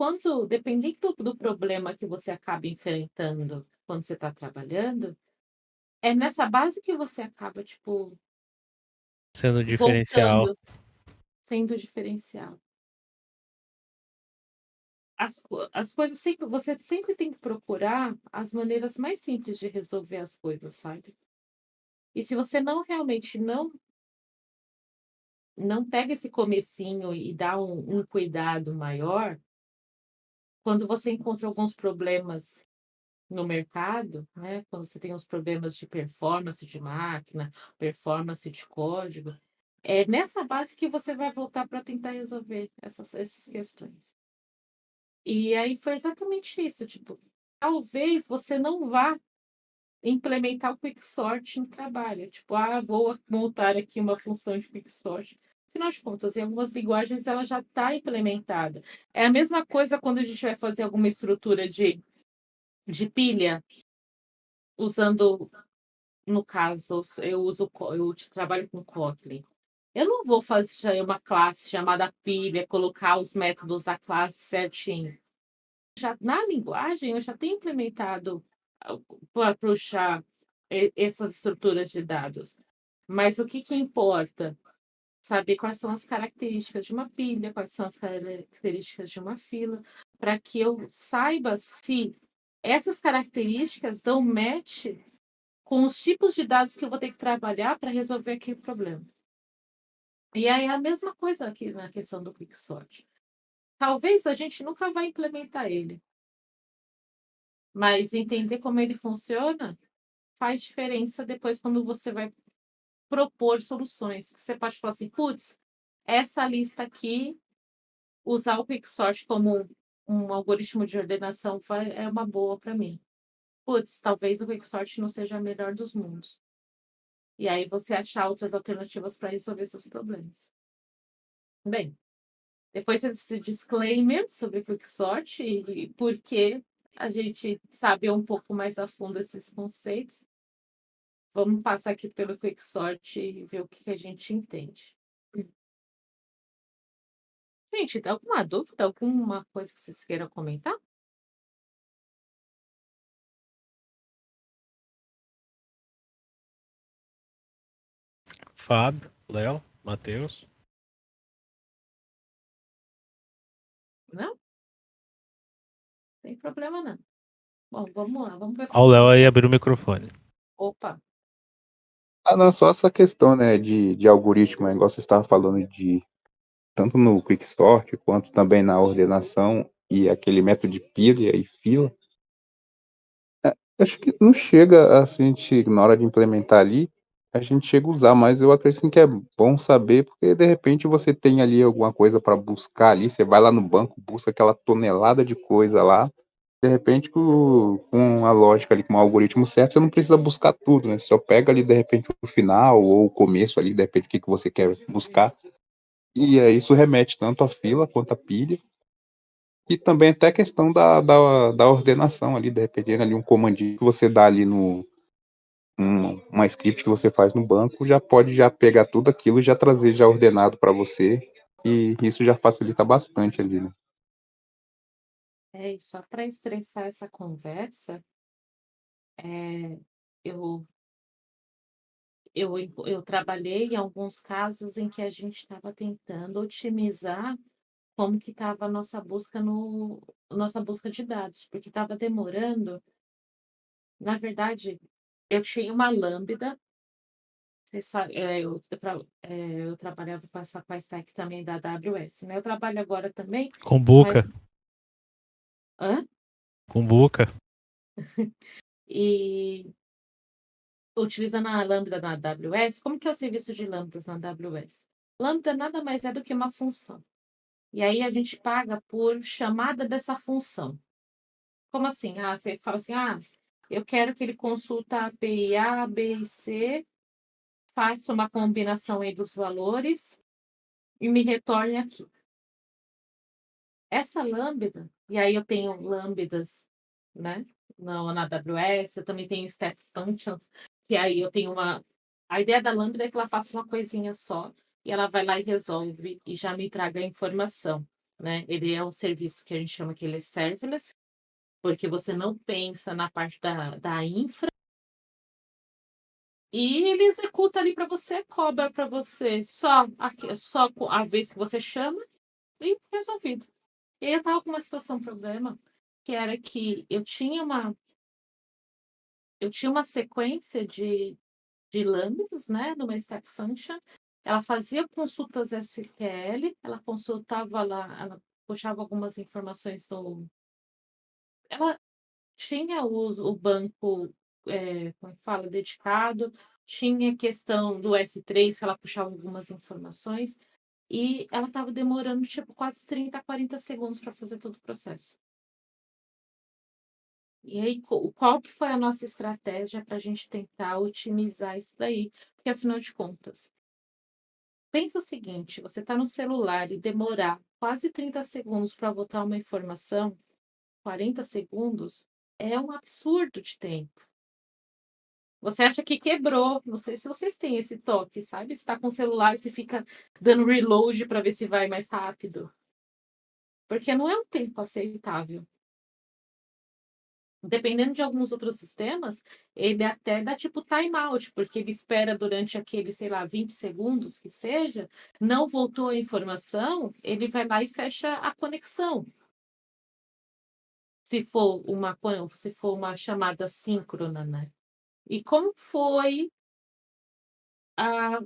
A: dependendo do problema que você acaba enfrentando quando você está trabalhando, é nessa base que você acaba, tipo,
B: Sendo diferencial.
A: voltando, sendo diferencial. As coisas sempre, você sempre tem que procurar as maneiras mais simples de resolver as coisas, sabe? E se você realmente não pega esse comecinho e dá um cuidado maior, quando você encontra alguns problemas no mercado, né, quando você tem os problemas de performance de máquina, performance de código, é nessa base que você vai voltar para tentar resolver essas questões. E aí foi exatamente isso, tipo, talvez você não vá implementar o quicksort no trabalho, tipo: "Ah, vou montar aqui uma função de quicksort." Afinal de contas, em algumas linguagens ela já está implementada. É a mesma coisa quando a gente vai fazer alguma estrutura de pilha usando, no caso, eu trabalho com Kotlin. Eu não vou fazer uma classe chamada pilha, colocar os métodos da classe certinho. Já na linguagem, eu já tenho implementado para puxar essas estruturas de dados. Mas o que que importa? Saber quais são as características de uma pilha, quais são as características de uma fila, para que eu saiba se essas características dão match com os tipos de dados que eu vou ter que trabalhar para resolver aquele problema. E aí é a mesma coisa aqui na questão do Quicksort. Talvez a gente nunca vai implementar ele, mas entender como ele funciona faz diferença depois quando você vai propor soluções. Você pode falar assim: "Putz, essa lista aqui, usar o Quicksort como um algoritmo de ordenação é uma boa para mim. Putz, talvez o Quicksort não seja a melhor dos mundos." E aí você achar outras alternativas para resolver seus problemas. Bem, depois desse disclaimer sobre Quicksort e por que a gente sabe um pouco mais a fundo esses conceitos, vamos passar aqui pelo Quicksort e ver o que a gente entende. Gente, tem alguma dúvida, alguma coisa que vocês queiram comentar?
B: Fábio, Léo, Matheus.
A: Não? Tem problema não. Bom, vamos lá, vamos ver
B: Ao Léo aí abrir o microfone.
A: Opa,
C: Ah, não, só essa questão, né, de algoritmo, igual você estava falando de tanto no quicksort quanto também na ordenação e aquele método de pilha e fila. Acho que não chega assim, na hora de implementar ali, a gente chega a usar, mas eu acredito que é bom saber, porque de repente você tem ali alguma coisa para buscar ali, você vai lá no banco, busca aquela tonelada de coisa lá, de repente com a lógica ali, com o algoritmo certo, você não precisa buscar tudo, né? Você só pega ali de repente o final ou o começo ali, de repente o que você quer buscar, e aí isso remete tanto à fila quanto à pilha, e também até a questão da ordenação ali, de repente ali um comandinho que você dá ali no uma script que você faz no banco já pode já pegar tudo aquilo e já trazer já ordenado para você, e isso já facilita bastante ali, né.
A: é isso, só para estressar essa conversa, eu eu trabalhei em alguns casos em que a gente estava tentando otimizar como que estava a nossa busca de dados, porque estava demorando. Na verdade, eu tinha uma Lambda, você sabe, eu trabalhava com a stack também da AWS, né, eu trabalho agora também,
B: Com
A: mas
B: Buca,
A: hã?
B: com Buca.
A: E utilizando a Lambda na AWS, como que é o serviço de Lambdas na AWS? Lambda nada mais é do que uma função. E aí a gente paga por chamada dessa função. Como assim? Ah, você fala assim: "Ah, eu quero que ele consulta a API A, B e C, faça uma combinação aí dos valores e me retorne aqui". Essa lambda, e aí eu tenho lambdas, né, na AWS, eu também tenho step functions, que aí eu tenho uma. A ideia da lambda é que ela faça uma coisinha só e ela vai lá e resolve e já me traga a informação, né? Ele é um serviço que a gente chama que ele é serverless, porque você não pensa na parte da infra e ele executa ali para você, cobra para você só a vez que você chama e resolvido. E aí eu estava com uma situação, um problema, que era que eu tinha uma sequência de lambdas, né, numa step function. Ela fazia consultas SQL, ela consultava lá, ela puxava algumas informações no. Ela tinha o banco, como é que fala, dedicado, tinha a questão do S3, que ela puxava algumas informações, e ela estava demorando tipo quase 30 a 40 segundos para fazer todo o processo. E aí, qual que foi a nossa estratégia para a gente tentar otimizar isso daí? Porque, afinal de contas, pensa o seguinte: você está no celular e demorar quase 30 segundos para botar uma informação, 40 segundos, é um absurdo de tempo. Você acha que quebrou? Não sei se vocês têm esse toque, sabe? Você está com o celular e você fica dando reload para ver se vai mais rápido. Porque não é um tempo aceitável. Dependendo de alguns outros sistemas, ele até dá tipo timeout, porque ele espera durante aquele, sei lá, 20 segundos que seja, não voltou a informação, ele vai lá e fecha a conexão. Se for uma chamada síncrona, né? E como foi a,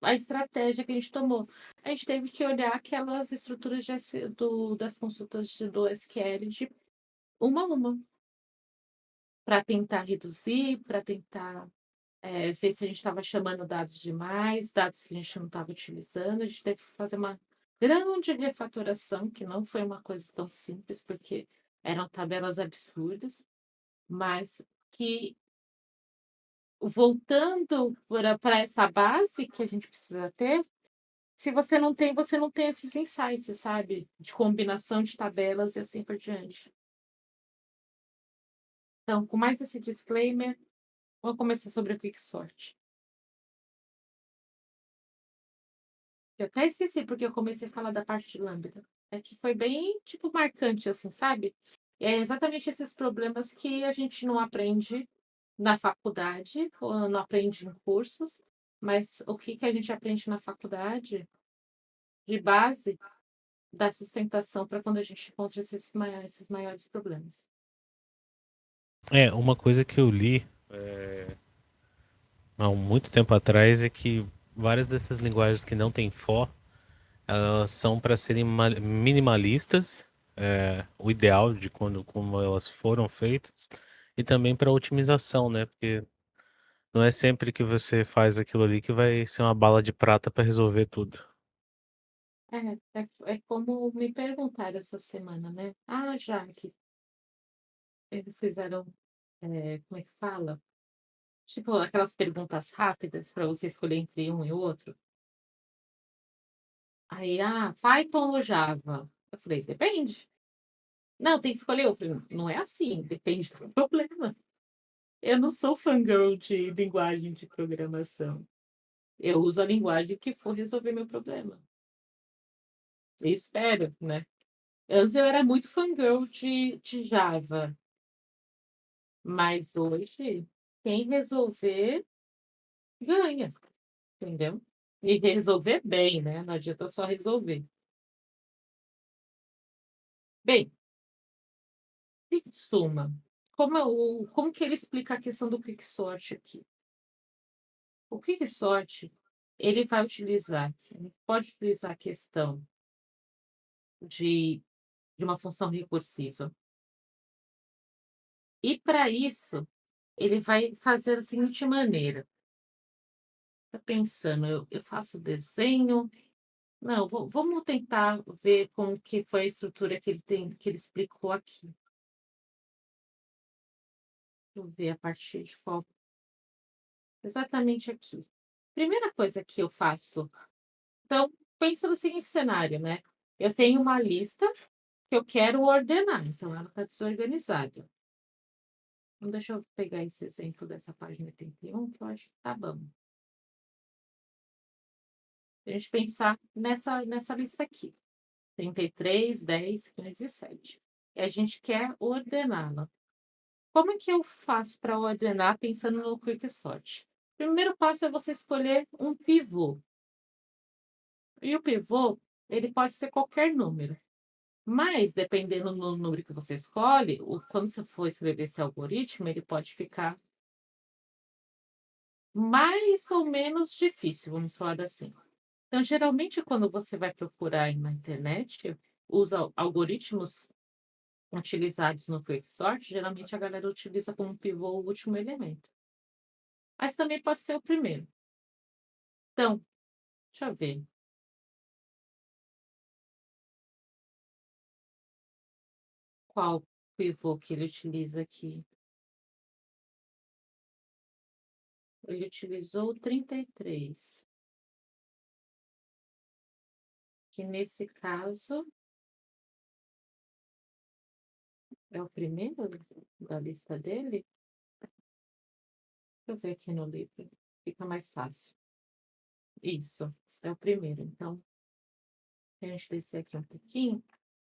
A: a estratégia que a gente tomou? A gente teve que olhar aquelas estruturas das consultas do SQL de uma a uma, para tentar reduzir, para tentar ver se a gente estava chamando dados demais, dados que a gente não estava utilizando. A gente teve que fazer uma grande refatoração, que não foi uma coisa tão simples, porque eram tabelas absurdas, mas que, voltando para essa base que a gente precisa ter, se você não tem esses insights, sabe? De combinação de tabelas e assim por diante. Então, com mais esse disclaimer, vamos começar sobre o Quicksort. Eu até esqueci, porque eu comecei a falar da parte de lambda. É que foi bem, tipo, marcante, assim, sabe? É exatamente esses problemas que a gente não aprende na faculdade, ou não aprende em cursos, mas o que que a gente aprende na faculdade, de base, da sustentação para quando a gente encontra esses maiores problemas.
B: Uma coisa que eu li há muito tempo atrás é que várias dessas linguagens que não têm for, elas são para serem minimalistas, o ideal de como elas foram feitas, e também para otimização, né? Porque não é sempre que você faz aquilo ali que vai ser uma bala de prata para resolver tudo.
A: É como me perguntaram essa semana, né? Ah, Jaque, eles fizeram, como é que fala? Tipo, aquelas perguntas rápidas para você escolher entre um e outro. Aí, Python ou Java? Eu falei, depende. Não, tem que escolher. Eu falei, não é assim, depende do problema. Eu não sou fangirl de linguagem de programação. Eu uso a linguagem que for resolver meu problema. Eu espero, né? Antes eu era muito fangirl de Java, mas hoje, quem resolver, ganha, entendeu? E resolver bem, né? Não adianta só resolver. Bem, em suma, como que ele explica a questão do quicksort aqui? O quicksort, ele pode utilizar a questão de uma função recursiva. E para isso, ele vai fazer da seguinte maneira. Tá pensando, eu faço desenho. Não, vamos tentar ver como que foi a estrutura que ele explicou aqui. Deixa eu ver a partir de qual. Exatamente aqui. Primeira coisa que eu faço. Então, pensa no seguinte cenário, né? Eu tenho uma lista que eu quero ordenar, então ela está desorganizada. Então, deixa eu pegar esse exemplo dessa página 81, que eu acho que tá bom. A gente pensar nessa lista aqui. 33, 10, 15 e 7. E a gente quer ordená-la. Como é que eu faço para ordenar pensando no quicksort? O primeiro passo é você escolher um pivô. E o pivô, ele pode ser qualquer número. Mas, dependendo do número que você escolhe, quando você for escrever esse algoritmo, ele pode ficar mais ou menos difícil, vamos falar assim. Então, geralmente, quando você vai procurar aí na internet, os algoritmos utilizados no quicksort, geralmente a galera utiliza como pivô o último elemento. Mas também pode ser o primeiro. Então, deixa eu ver. Qual pivô que ele utiliza aqui? Ele utilizou o 33. Que nesse caso é o primeiro da lista dele? Deixa eu ver aqui no livro. Fica mais fácil. Isso, é o primeiro. Então, se a gente descer aqui um pouquinho,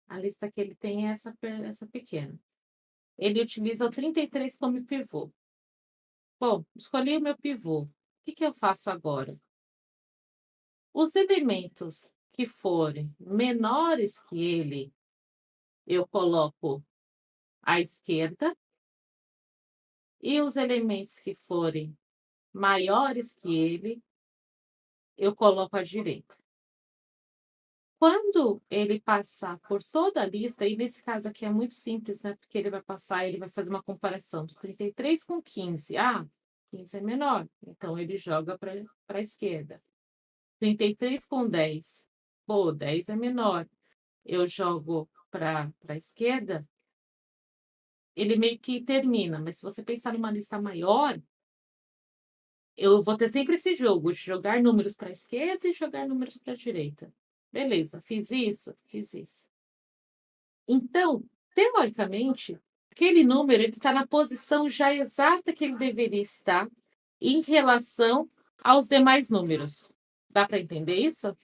A: a lista que ele tem é essa pequena. Ele utiliza o 33 como pivô. Bom, escolhi o meu pivô. O que eu faço agora? Os elementos que forem menores que ele, eu coloco à esquerda. E os elementos que forem maiores que ele, eu coloco à direita. Quando ele passar por toda a lista, e nesse caso aqui é muito simples, né? Porque ele vai passar, ele vai fazer uma comparação do 33 com 15. Ah, 15 é menor, então ele joga para a esquerda. 33 com 10. Pô, 10 é menor. Eu jogo para a esquerda, ele meio que termina. Mas se você pensar numa lista maior, eu vou ter sempre esse jogo de jogar números para a esquerda e jogar números para a direita. Beleza, fiz isso, fiz isso. Então, teoricamente, aquele número ele está na posição já exata que ele deveria estar em relação aos demais números. Dá para entender isso?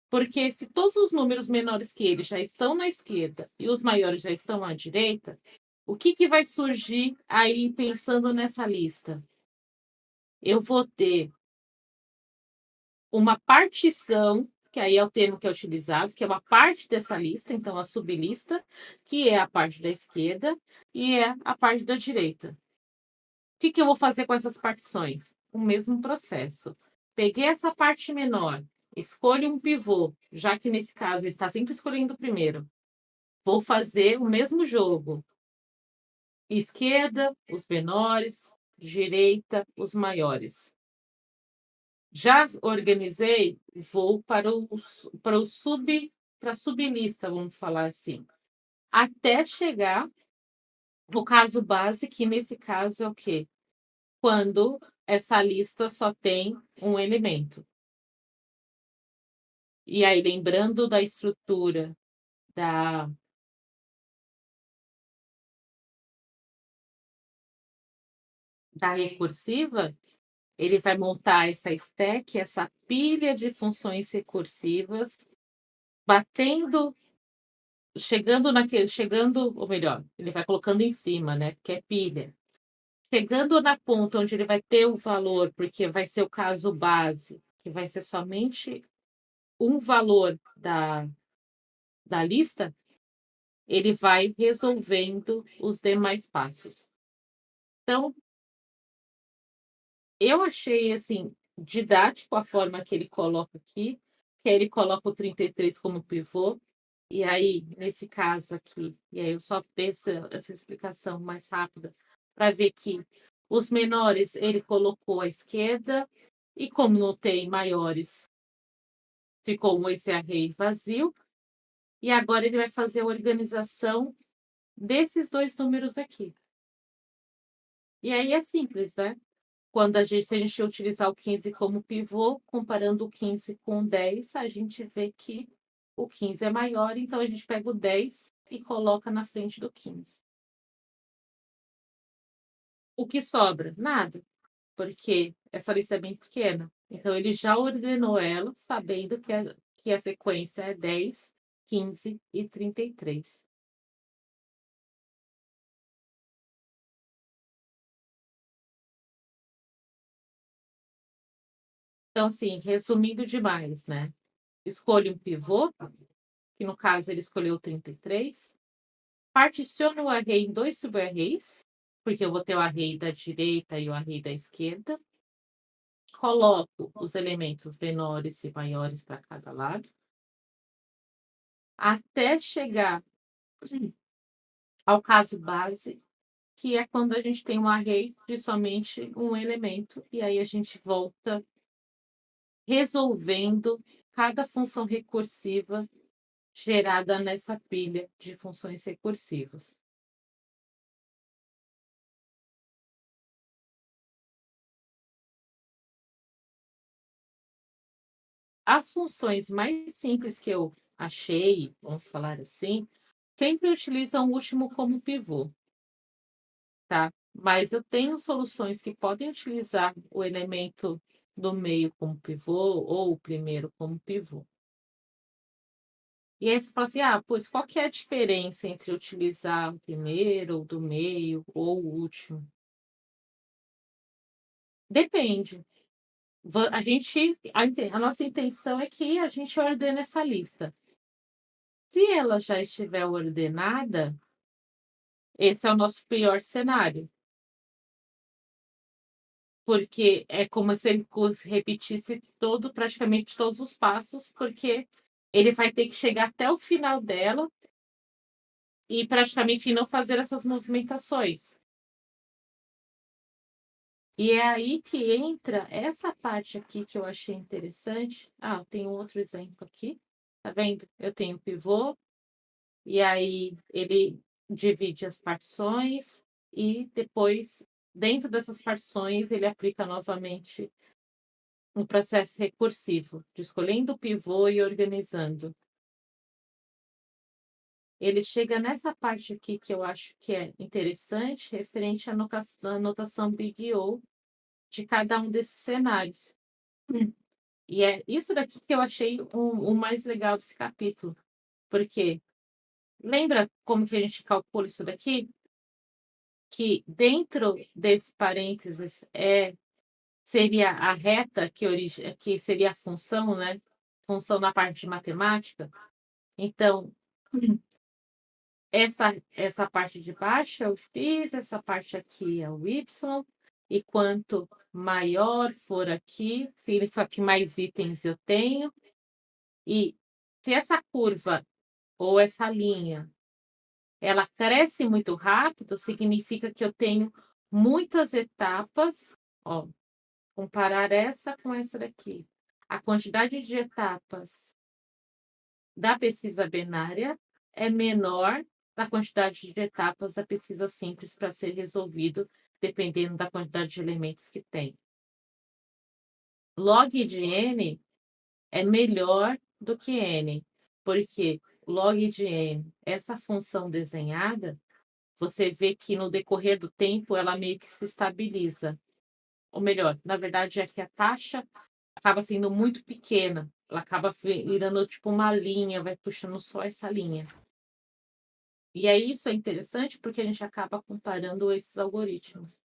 A: Porque se todos os números menores que ele já estão na esquerda e os maiores já estão à direita, o que vai surgir aí pensando nessa lista? Eu vou ter uma partição, que aí é o termo que é utilizado, que é uma parte dessa lista, então a sublista, que é a parte da esquerda e é a parte da direita. O que eu vou fazer com essas partições? O mesmo processo. Peguei essa parte menor, escolho um pivô, já que nesse caso ele está sempre escolhendo o primeiro. Vou fazer o mesmo jogo. Esquerda, os menores, direita, os maiores. Já organizei, vou para a sublista, vamos falar assim, até chegar no caso base, que nesse caso é o quê? Quando essa lista só tem um elemento. E aí, lembrando da estrutura da recursiva, ele vai montar essa stack, essa pilha de funções recursivas, chegando, ou melhor, ele vai colocando em cima, né? Porque é pilha. Chegando na ponta onde ele vai ter o valor, porque vai ser o caso base, que vai ser somente um valor da lista, ele vai resolvendo os demais passos. Então, eu achei, assim, didático a forma que ele coloca aqui, que aí ele coloca o 33 como pivô, e aí, nesse caso aqui, e aí eu só dei essa explicação mais rápida para ver que os menores ele colocou à esquerda, e como não tem maiores, ficou esse array vazio, e agora ele vai fazer a organização desses 2 números aqui. E aí é simples, né? Se a gente utilizar o 15 como pivô, comparando o 15 com o 10, a gente vê que o 15 é maior, então a gente pega o 10 e coloca na frente do 15. O que sobra? Nada, porque essa lista é bem pequena. Então ele já ordenou ela, sabendo que a sequência é 10, 15 e 33. Então, assim, resumindo demais, né? Escolha um pivô, que no caso ele escolheu o 33. Particiono o array em 2 subarrays, porque eu vou ter o array da direita e o array da esquerda. Coloco os elementos menores e maiores para cada lado, até chegar ao caso base, que é quando a gente tem um array de somente um elemento, e aí a gente volta resolvendo cada função recursiva gerada nessa pilha de funções recursivas. As funções mais simples que eu achei, vamos falar assim, sempre utilizam o último como pivô, tá? Mas eu tenho soluções que podem utilizar o elemento do meio como pivô ou o primeiro como pivô. E aí você fala assim, pois qual que é a diferença entre utilizar o primeiro, o do meio ou o último? Depende. A nossa intenção é que a gente ordene essa lista. Se ela já estiver ordenada, esse é o nosso pior cenário. Porque é como se ele repetisse praticamente todos os passos, porque ele vai ter que chegar até o final dela e praticamente não fazer essas movimentações. E é aí que entra essa parte aqui que eu achei interessante. Tem um outro exemplo aqui. Tá vendo? Eu tenho pivô, e aí ele divide as partições e depois, dentro dessas partições, ele aplica novamente um processo recursivo, de escolhendo o pivô e organizando. Ele chega nessa parte aqui que eu acho que é interessante, referente à notação Big O de cada um desses cenários. E é isso daqui que eu achei o mais legal desse capítulo, porque lembra como que a gente calcula isso daqui? Que dentro desse parênteses seria a reta que seria a função, né? Função na parte de matemática. Então, essa parte de baixo é o x, essa parte aqui é o y, e quanto maior for aqui, significa que mais itens eu tenho. E se essa curva ou essa linha ela cresce muito rápido, significa que eu tenho muitas etapas. Ó, comparar essa com essa daqui. A quantidade de etapas da pesquisa binária é menor da quantidade de etapas da pesquisa simples para ser resolvido, dependendo da quantidade de elementos que tem. Log de n é melhor do que n, porque log de n, essa função desenhada, você vê que no decorrer do tempo ela meio que se estabiliza. Ou melhor, na verdade é que a taxa acaba sendo muito pequena. Ela acaba virando tipo uma linha, vai puxando só essa linha. E aí isso é interessante porque a gente acaba comparando esses algoritmos.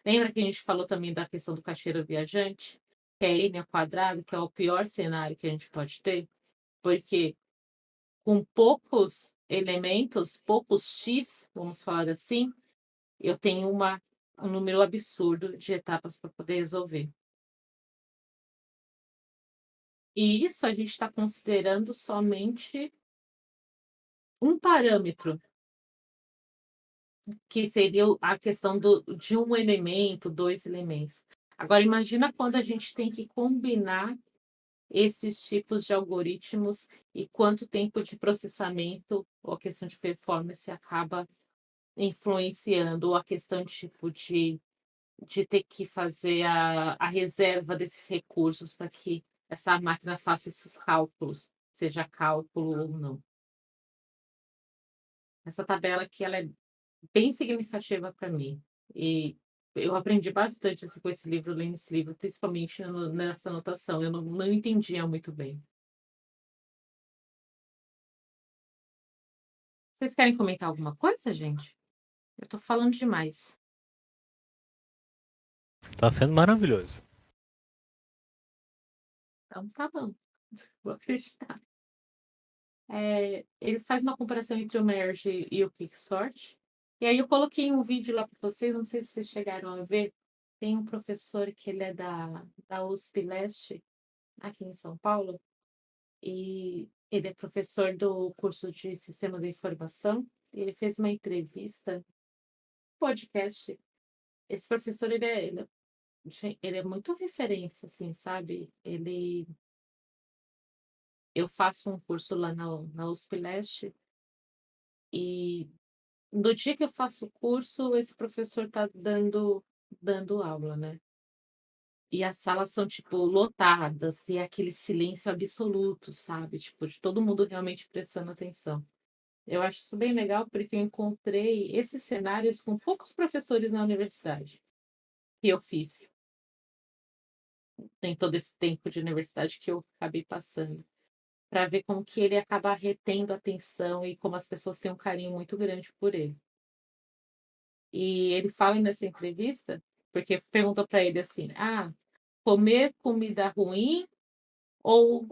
A: Lembra que a gente falou também da questão do caixeiro viajante, que é n ao quadrado, que é o pior cenário que a gente pode ter? Porque com poucos elementos, poucos X, vamos falar assim, eu tenho um número absurdo de etapas para poder resolver. E isso a gente está considerando somente um parâmetro, que seria a questão de um elemento, dois elementos. Agora, imagina quando a gente tem que combinar esses tipos de algoritmos e quanto tempo de processamento ou a questão de performance acaba influenciando, ou a questão tipo de ter que fazer a reserva desses recursos para que essa máquina faça esses cálculos, seja cálculo ou não. Essa tabela aqui ela é bem significativa para mim. E eu aprendi bastante assim, com esse livro, lendo esse livro, principalmente nessa anotação. Eu não entendia muito bem. Vocês querem comentar alguma coisa, gente? Eu tô falando demais.
B: Tá sendo maravilhoso.
A: Então tá bom. Vou acreditar. Ele faz uma comparação entre o Merge e o Quicksort. E aí eu coloquei um vídeo lá para vocês, não sei se vocês chegaram a ver. Tem um professor que ele é da USP Leste, aqui em São Paulo, e ele é professor do curso de Sistema da Informação. E ele fez uma entrevista, podcast. Esse professor, ele é muito referência, assim, sabe? Eu faço um curso lá na USP Leste e no dia que eu faço o curso, esse professor tá dando aula, né. E as salas são, tipo, lotadas e é aquele silêncio absoluto, sabe, tipo, de todo mundo realmente prestando atenção. Eu acho isso bem legal, porque eu encontrei esses cenários com poucos professores na universidade que eu fiz, em todo esse tempo de universidade que eu acabei passando, para ver como que ele acaba retendo a atenção e como as pessoas têm um carinho muito grande por ele. E ele fala nessa entrevista, porque perguntou para ele assim: "Ah, comer comida ruim ou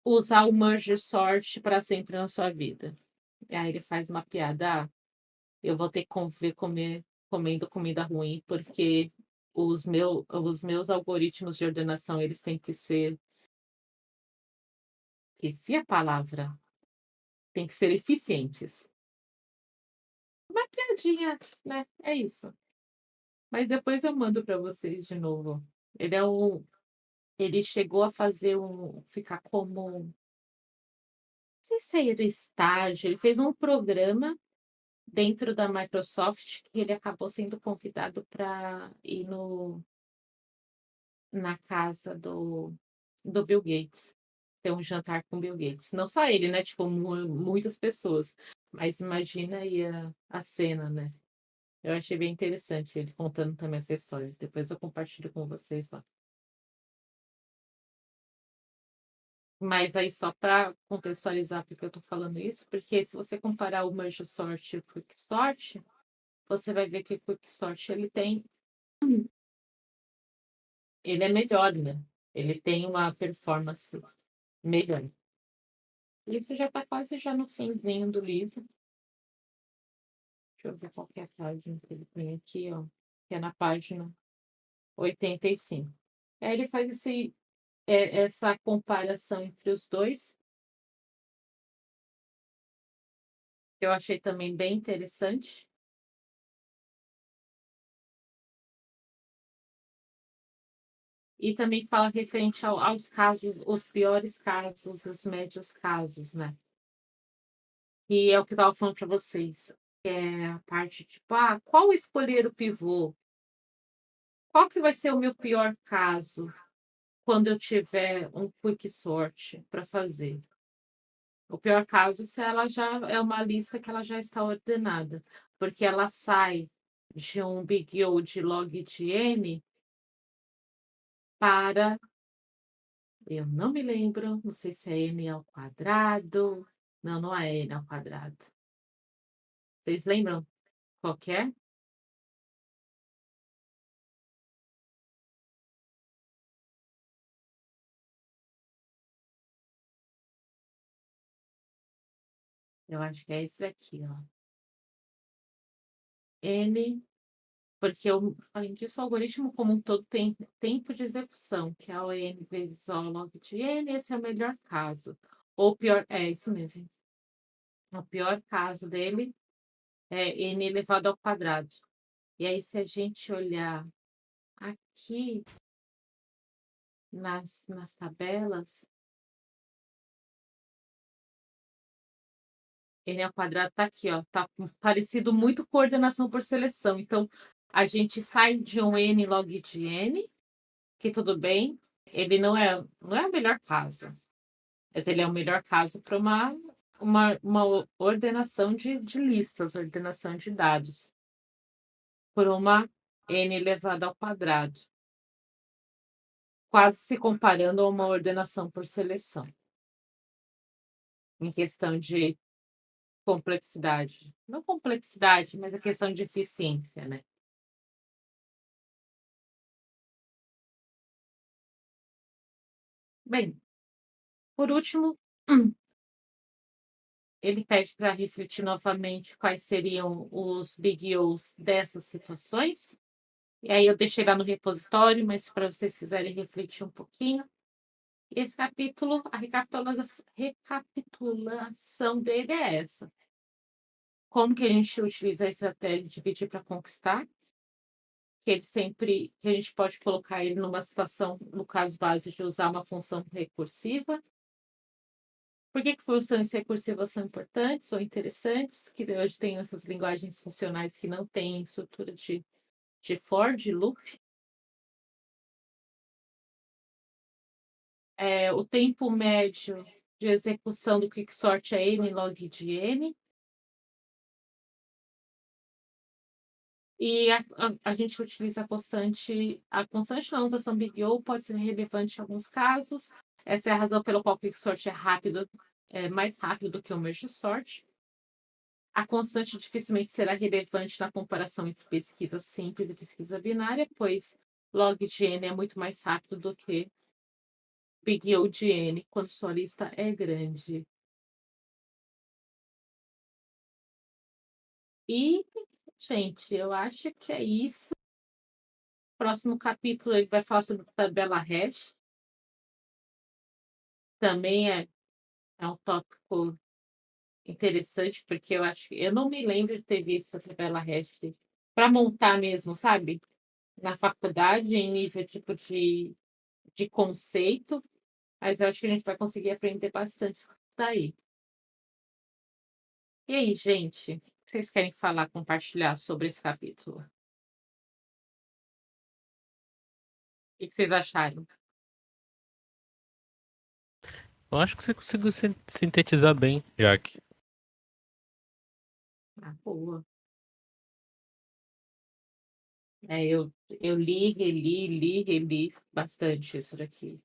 A: usar o Merge Sort para sempre na sua vida?". E aí ele faz uma piada: "Ah, eu vou ter que conviver comendo comida ruim, porque os meus algoritmos de ordenação, eles têm que ser", esqueci a palavra, "tem que ser eficientes". Uma piadinha, né, é isso. Mas depois eu mando para vocês de novo. Ele é um Ele chegou a fazer ficar como, não sei se era estágio, ele fez um programa dentro da Microsoft que ele acabou sendo convidado para ir na casa do Bill Gates, ter um jantar com Bill Gates. Não só ele, né, tipo, muitas pessoas, mas imagina aí a cena, né. Eu achei bem interessante ele contando também essa história, depois eu compartilho com vocês lá. Mas aí só para contextualizar porque eu estou falando isso, porque se você comparar o Merge Sort e o Quicksort, você vai ver que o Quicksort ele é melhor, né, ele tem uma performance melhor. Isso já está quase já no finzinho do livro. Deixa eu ver qual que é a página que ele tem aqui, ó, que é na página 85. Aí ele faz essa comparação entre os dois, que eu achei também bem interessante. E também fala referente aos casos, os piores casos, os médios casos, né? E é o que eu estava falando para vocês, que é a parte tipo, qual escolher o pivô? Qual que vai ser o meu pior caso quando eu tiver um quick sort para fazer? O pior caso se ela já é uma lista que ela já está ordenada, porque ela sai de um big O de log de n para, eu não me lembro, não sei se é n ao quadrado. Não, não é n ao quadrado. Vocês lembram qual que é? Eu acho que é esse aqui, ó. N, porque além disso, o algoritmo como um todo tem tempo de execução, que é o N vezes O log de N, esse é o melhor caso. Ou pior, é isso mesmo. O pior caso dele é N elevado ao quadrado. E aí, se a gente olhar aqui nas tabelas, N ao quadrado tá aqui, ó. Tá parecido muito com ordenação por seleção. Então, a gente sai de um N log de N, que tudo bem, ele não é o melhor caso. Mas ele é o melhor caso para uma ordenação de listas, ordenação de dados, por uma N elevado ao quadrado, quase se comparando a uma ordenação por seleção, em questão de complexidade. Não complexidade, mas a questão de eficiência, né? Bem, por último, ele pede para refletir novamente quais seriam os big O's dessas situações. E aí eu deixei lá no repositório, mas para vocês quiserem refletir um pouquinho. E esse capítulo, a recapitulação dele é essa. Como que a gente utiliza a estratégia de dividir para conquistar? Que a gente pode colocar ele numa situação, no caso base, de usar uma função recursiva. Por que funções recursivas são importantes ou interessantes? Que hoje tem essas linguagens funcionais que não têm estrutura de for, de loop. O tempo médio de execução do quicksort é n log de n. E a gente utiliza a constante na notação Big O pode ser relevante em alguns casos. Essa é a razão pela qual o quicksort é mais rápido do que o merge sort. A constante dificilmente será relevante na comparação entre pesquisa simples e pesquisa binária, pois log de n é muito mais rápido do que Big O de n, quando sua lista é grande. E, gente, eu acho que é isso. Próximo capítulo ele vai falar sobre tabela hash. Também é um tópico interessante, porque eu não me lembro de ter visto a tabela hash para montar mesmo, sabe? Na faculdade, em nível tipo de conceito, mas eu acho que a gente vai conseguir aprender bastante isso daí. E aí, gente, o que vocês querem falar, compartilhar sobre esse capítulo? O que vocês acharam?
B: Eu acho que você conseguiu sintetizar bem, Jaque.
A: Ah, boa. Eu li bastante isso daqui,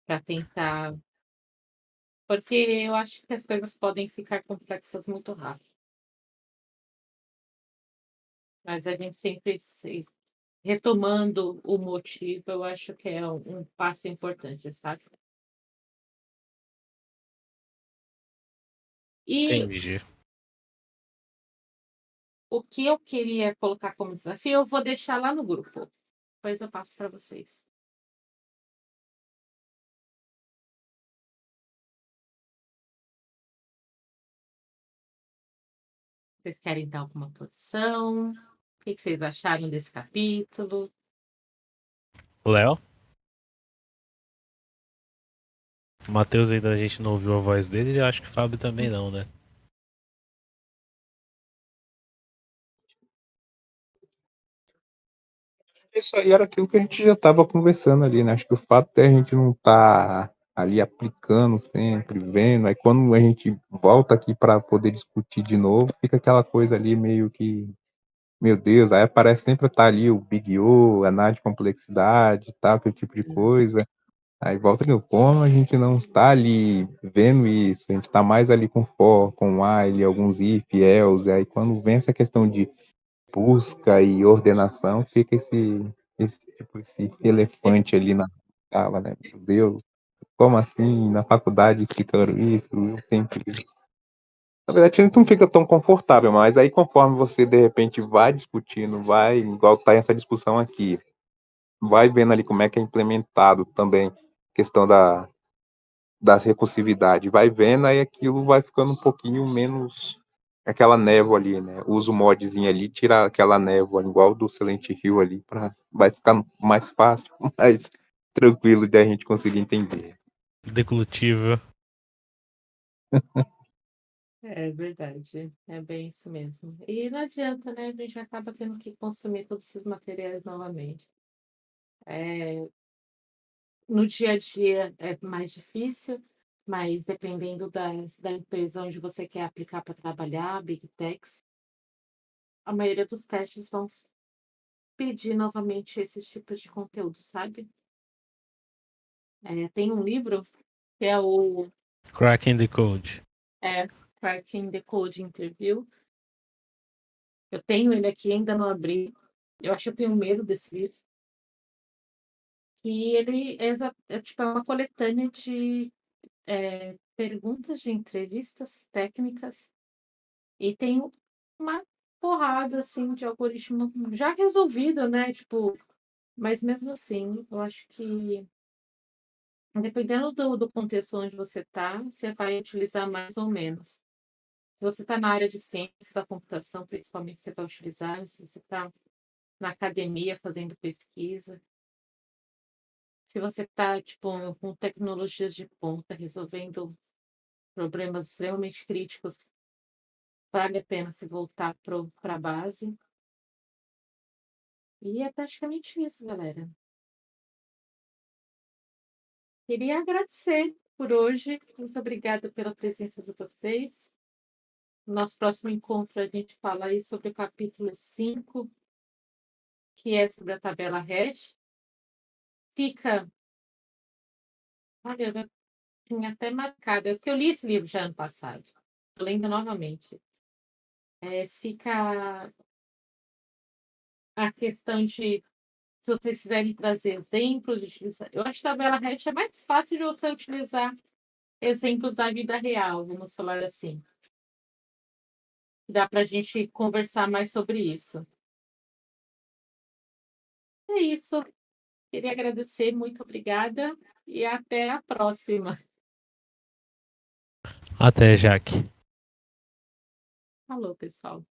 A: para tentar. Porque eu acho que as coisas podem ficar complexas muito rápido. Mas a gente sempre retomando o motivo, eu acho que é um passo importante, sabe? E
B: Entendi.
A: o que eu queria colocar como desafio, eu vou deixar lá no grupo. Depois eu passo para vocês. Vocês querem dar alguma posição? O que vocês acharam desse capítulo?
B: Léo? O Matheus ainda a gente não ouviu a voz dele e acho que o Fábio também não, né?
C: Isso aí era aquilo que a gente já estava conversando ali, né? Acho que o fato de a gente não estar ali aplicando sempre, vendo, aí quando a gente volta aqui para poder discutir de novo, fica aquela coisa ali meio que, meu Deus, aí aparece sempre estar ali o Big O, análise de complexidade, tal, aquele tipo de coisa. Aí volta de novo, como a gente não está ali vendo isso, a gente está mais ali com for, com while, alguns if, else, aí quando vem essa questão de busca e ordenação, fica esse elefante ali na sala, né? Meu Deus, como assim? Na faculdade explicaram isso, eu sempre. Na verdade, a gente não fica tão confortável, mas aí conforme você, de repente, vai discutindo, vai, igual tá essa discussão aqui, vai vendo ali como é que é implementado também questão da recursividade, vai vendo, aí aquilo vai ficando um pouquinho menos aquela névoa ali, né? Usa o modzinho ali, tira aquela névoa, igual do Silent Hill ali, vai ficar mais fácil, mais tranquilo de a gente conseguir entender.
B: Deglutível.
A: É verdade, é bem isso mesmo. E não adianta, né? A gente acaba tendo que consumir todos esses materiais novamente. No dia a dia é mais difícil, mas dependendo da empresa onde você quer aplicar para trabalhar, Big Techs, a maioria dos testes vão pedir novamente esses tipos de conteúdo, sabe? Tem um livro que é o
B: Cracking the Code.
A: Cracking the Code Interview. Eu tenho ele aqui, ainda não abri. Eu acho que eu tenho medo desse livro. Que ele tipo, é uma coletânea de perguntas de entrevistas técnicas e tem uma porrada assim de algoritmo já resolvido, né? Tipo, mas mesmo assim, eu acho que dependendo do contexto onde você está, você vai utilizar mais ou menos. Se você está na área de ciências da computação, principalmente, você vai utilizar. Se você está na academia fazendo pesquisa, se você está, tipo, com tecnologias de ponta, resolvendo problemas extremamente críticos, vale a pena se voltar para a base. E é praticamente isso, galera. Queria agradecer por hoje. Muito obrigada pela presença de vocês. No nosso próximo encontro, a gente fala aí sobre o capítulo 5, que é sobre a tabela hash. Fica. Olha, eu já tinha até marcado. É que eu li esse livro já ano passado. Estou lendo novamente. Fica a questão de, se vocês quiserem trazer exemplos de utilizar. Eu acho que a tabela hash é mais fácil de você utilizar exemplos da vida real, vamos falar assim. Dá para a gente conversar mais sobre isso. É isso. Queria agradecer, muito obrigada e até a próxima.
B: Até, Jaque.
A: Falou, pessoal.